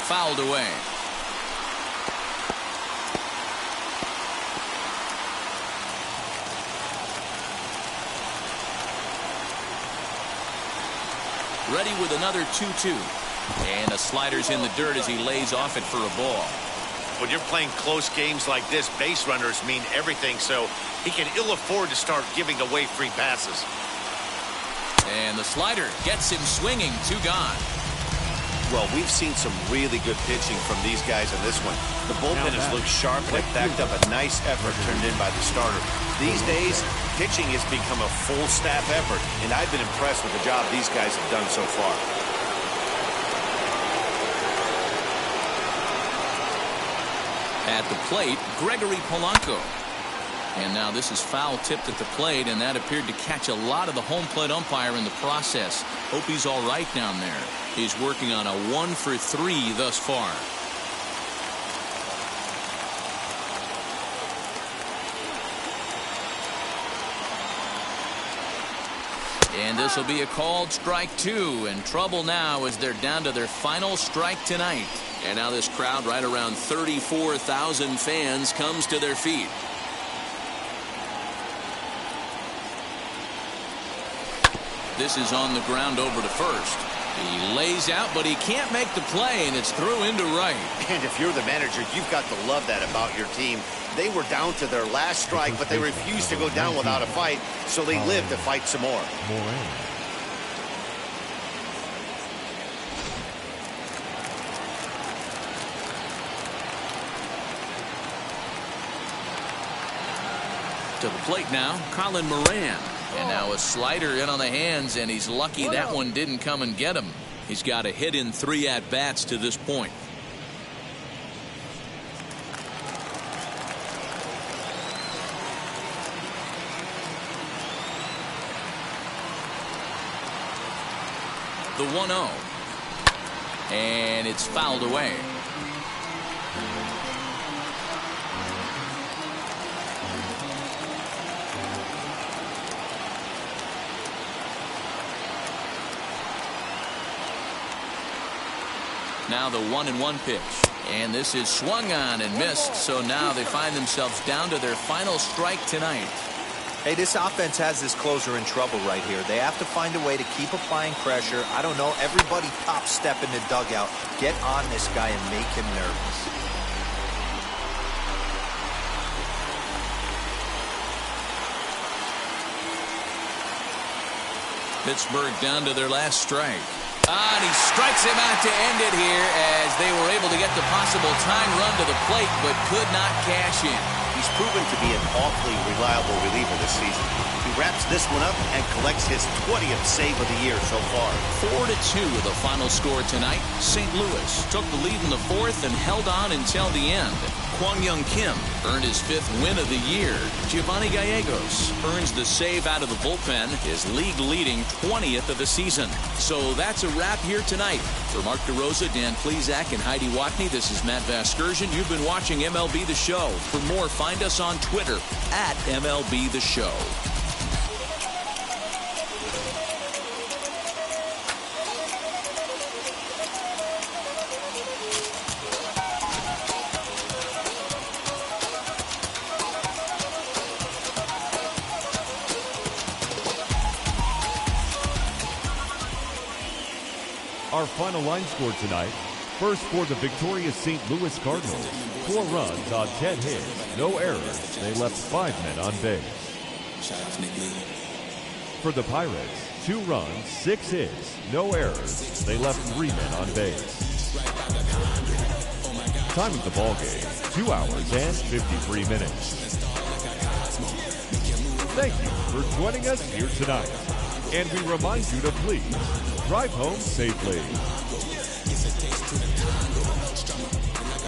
Fouled away. Ready with another 2-2. And the slider's in the dirt as he lays off it for a ball. When you're playing close games like this, base runners mean everything, so he can ill afford to start giving away free passes. And the slider gets him swinging. 2 gone. Well, we've seen some really good pitching from these guys in this one. The bullpen has looked sharp and it backed up a nice effort turned in by the starter. These days, pitching has become a full staff effort, and I've been impressed with the job these guys have done so far. At the plate, Gregory Polanco. And now this is foul tipped at the plate, and that appeared to catch a lot of the home plate umpire in the process. Hope he's all right down there. He's working on a 1-for-3 thus far. And this will be a called strike 2, and trouble now as they're down to their final strike tonight. And now this crowd, right around 34,000 fans, comes to their feet. This is on the ground over to first. He lays out, but he can't make the play, and it's through into right. And if you're the manager, you've got to love that about your team. They were down to their last strike, but they refused to go down without a fight, so they lived to fight some more. To the plate now, Colin Moran. And now a slider in on the hands, and he's lucky that one didn't come and get him. He's got a hit in 3 at-bats to this point. The 1-0. And it's fouled away. Now the 1-1 pitch, and this is swung on and missed, so now they find themselves down to their final strike tonight. Hey, this offense has this closer in trouble right here. They have to find a way to keep applying pressure. I don't know, everybody top step in the dugout. Get on this guy and make him nervous. Pittsburgh down to their last strike. And he strikes him out to end it here as they were able to get the possible time run to the plate, but could not cash in. He's proven to be an awfully reliable reliever this season. He wraps this one up and collects his 20th save of the year so far. 4-2 the final score tonight. St. Louis took the lead in the 4th and held on until the end. Kwang Young Kim earned his 5th win of the year. Giovanni Gallegos earns the save out of the bullpen, his league-leading 20th of the season. So that's a wrap here tonight. For Mark DeRosa, Dan Plesac, and Heidi Watney, this is Matt Vasgersian. You've been watching MLB The Show. For more, find us on Twitter at MLB The Show. Our final line score tonight. First for the victorious St. Louis Cardinals. 4 runs on 10 hits, no errors. They left 5 men on base. For the Pirates, 2 runs, 6 hits, no errors. They left 3 men on base. Time of the ball game, 2 hours and 53 minutes. Thank you for joining us here tonight. And we remind you to please drive home safely.